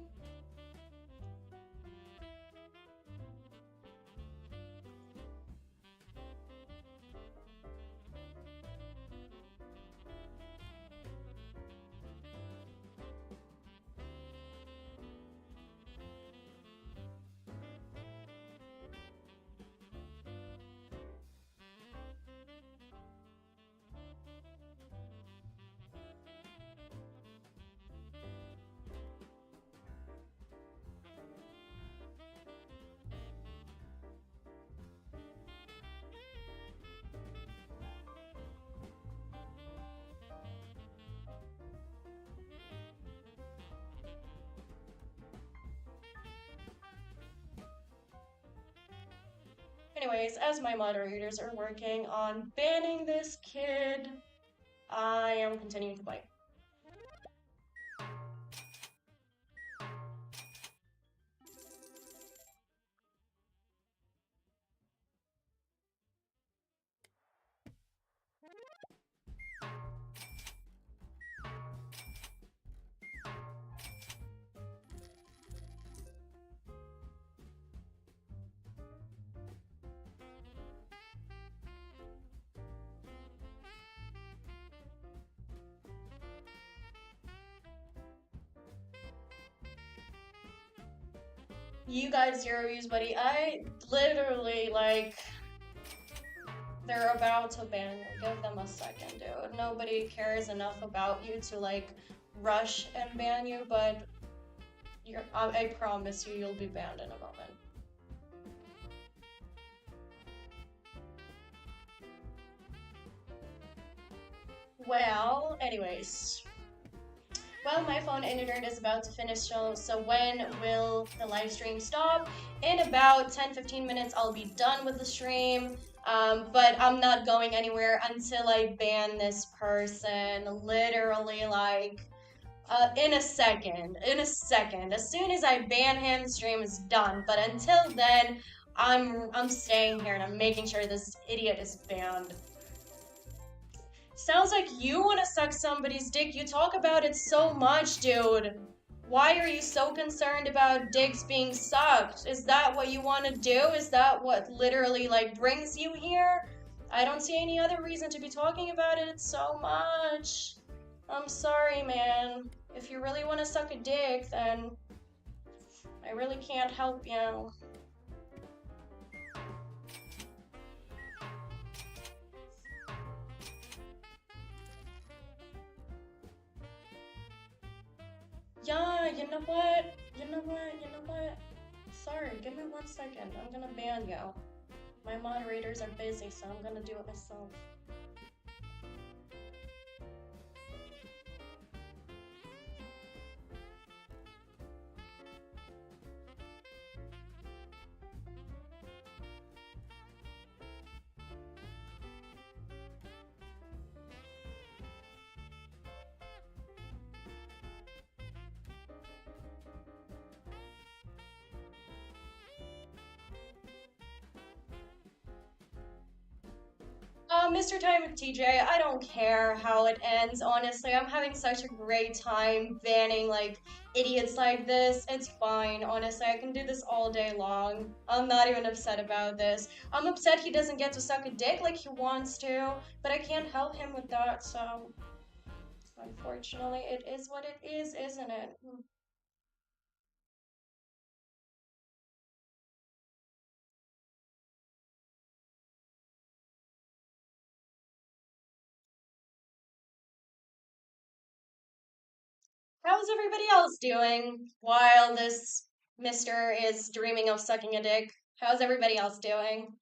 Anyways, as my moderators are working on banning this kid, I am continuing to play. You got 0 views, buddy. I literally, like, they're about to ban you. Give them a second, dude. Nobody cares enough about you to, like, rush and ban you, but I promise you'll be banned in a moment. Well, anyways. Well, my phone internet is about to finish, so when will the live stream stop? In about 10-15 minutes, I'll be done with the stream, but I'm not going anywhere until I ban this person, literally, like, in a second. As soon as I ban him, the stream is done, but until then, I'm staying here and I'm making sure this idiot is banned. Sounds like you want to suck somebody's dick. You talk about it so much, dude. Why are you so concerned about dicks being sucked? Is that what you want to do? Is that what literally, like, brings you here? I don't see any other reason to be talking about it so much. I'm sorry, man. If you really want to suck a dick, then I really can't help you. Yeah, you know what? Sorry, give me 1 second. I'm gonna ban you. My moderators are busy, so I'm gonna do it myself. Mr. Time with TJ, I don't care how it ends, honestly. I'm having such a great time banning, like, idiots like this. It's fine, honestly. I can do this all day long. I'm not even upset about this. I'm upset he doesn't get to suck a dick like he wants to, but I can't help him with that, so... Unfortunately, it is what it is, isn't it? How's everybody else doing while this mister is dreaming of sucking a dick? How's everybody else doing?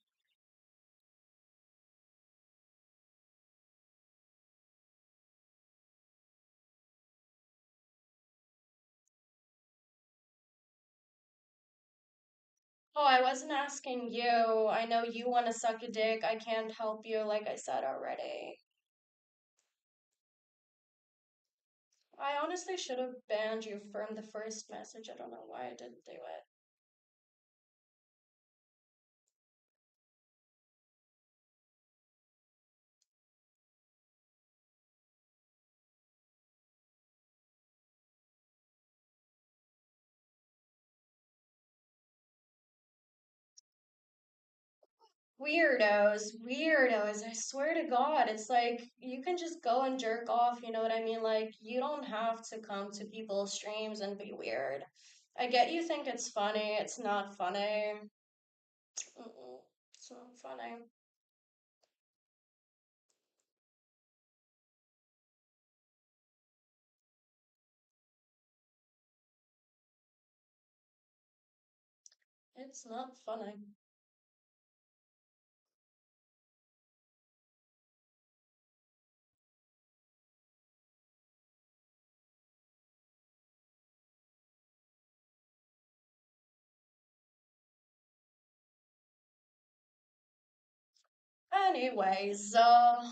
Oh, I wasn't asking you. I know you want to suck a dick. I can't help you, like I said already. I honestly should have banned you from the first message. I don't know why I didn't do it. Weirdos. I swear to God, it's like you can just go and jerk off, you know what I mean? Like, you don't have to come to people's streams and be weird. I get you think it's funny, it's not funny. It's not funny. It's not funny. Anyways, oh,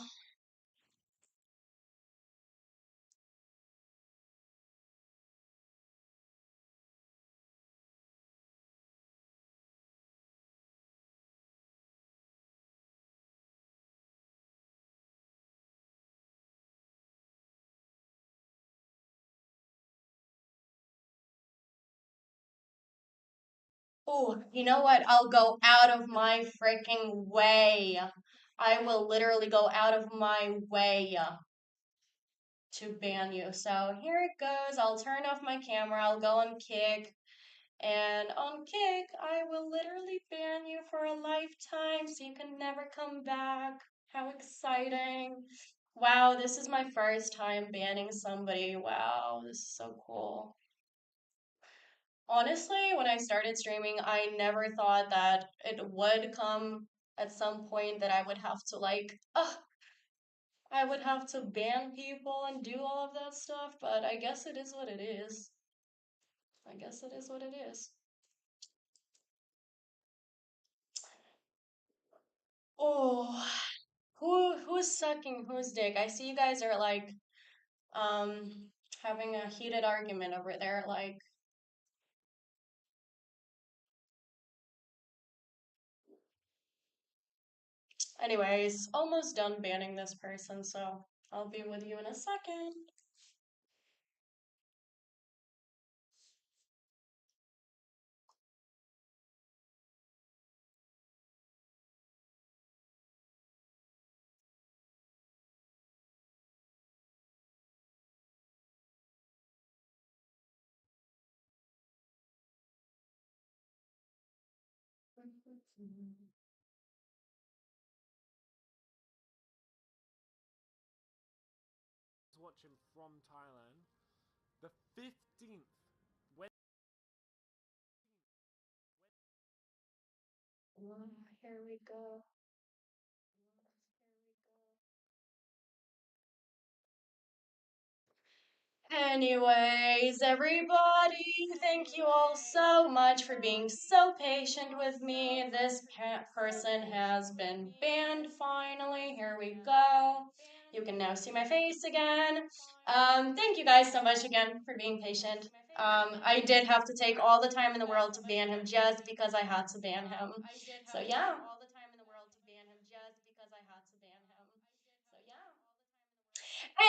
you know what? I'll go out of my freaking way. I will literally go out of my way to ban you. So here it goes. I'll turn off my camera. I'll go on Kick. And on Kick, I will literally ban you for a lifetime so you can never come back. How exciting. Wow, this is my first time banning somebody. Wow, this is so cool. Honestly, when I started streaming, I never thought that it would come at some point that I would have to I would have to ban people and do all of that stuff, but I guess it is what it is. I guess it is what it is. Oh, who's sucking whose dick? I see you guys are like um having a heated argument over there. Like, anyways, almost done banning this person, so I'll be with you in a second. Watching from Thailand. The 15th. Here we go. Anyways, everybody, thank you all so much for being so patient with me. This person has been banned finally. Here we go. You can now see my face again. Thank you guys so much again for being patient. I did have to take all the time in the world to ban him just because I had to ban him. So yeah.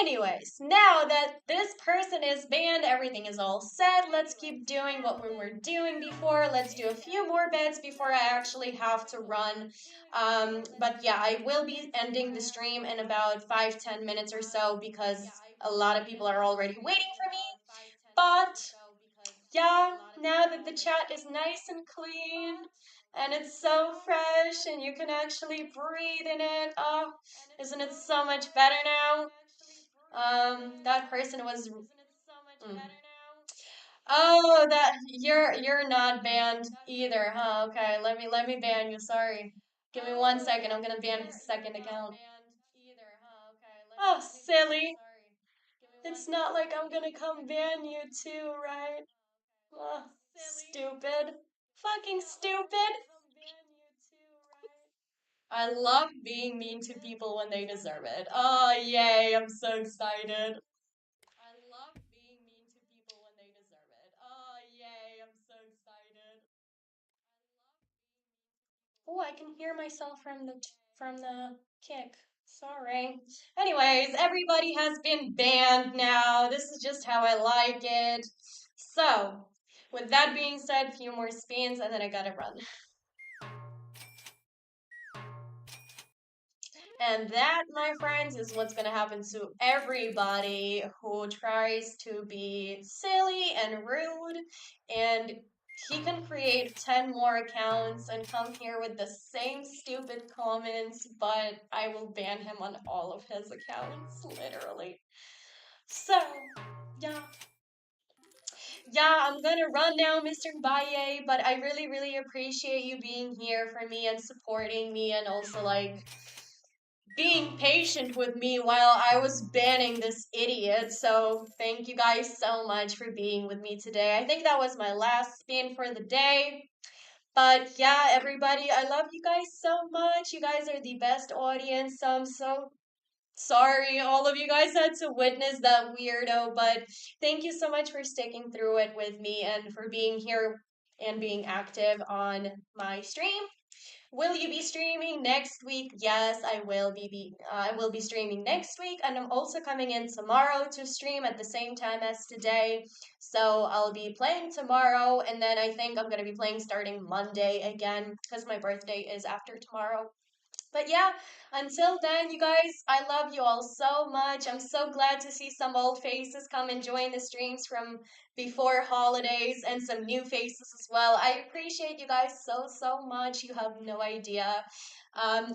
Anyways, now that this person is banned, everything is all set. Let's keep doing what we were doing before. Let's do a few more bets before I actually have to run. But yeah, I will be ending the stream in about 5-10 minutes or so because a lot of people are already waiting for me. But yeah, now that the chat is nice and clean and it's so fresh and you can actually breathe in it, oh, isn't it so much better now? That person was. Mm. Oh, that you're not banned either, huh? Okay, let me ban you. Sorry. Give me 1 second. I'm gonna ban his second account. Oh, silly. It's not like I'm gonna come ban you too, right? Oh, stupid. Fucking stupid. I love being mean to people when they deserve it. Oh, yay, I'm so excited. I love being mean to people when they deserve it. Oh, yay, I'm so excited. Oh, I can hear myself from the kick. Sorry. Anyways, everybody has been banned now. This is just how I like it. So, with that being said, a few more spins and then I gotta run. And that, my friends, is what's going to happen to everybody who tries to be silly and rude. And he can create 10 more accounts and come here with the same stupid comments, but I will ban him on all of his accounts, literally. So, yeah. Yeah, I'm gonna run now, Mr. Baye, but I really, really appreciate you being here for me and supporting me and also like being patient with me while I was banning this idiot. So thank you guys so much for being with me today. I think that was my last spin for the day. But yeah, everybody, I love you guys so much. You guys are the best audience. So I'm so sorry all of you guys had to witness that weirdo, but thank you so much for sticking through it with me and for being here and being active on my stream. Will you be streaming next week? Yes, I will be streaming next week, and I'm also coming in tomorrow to stream at the same time as today. So I'll be playing tomorrow, and then I think I'm gonna be playing starting Monday again because my birthday is after tomorrow. But yeah, until then, you guys, I love you all so much. I'm so glad to see some old faces come and join the streams from before holidays and some new faces as well. I appreciate you guys so, so much. You have no idea.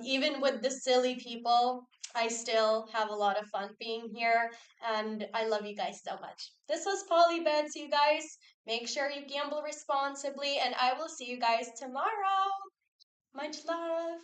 Even with the silly people, I still have a lot of fun being here, and I love you guys so much. This was PolyBets, you guys. Make sure you gamble responsibly, and I will see you guys tomorrow. Much love.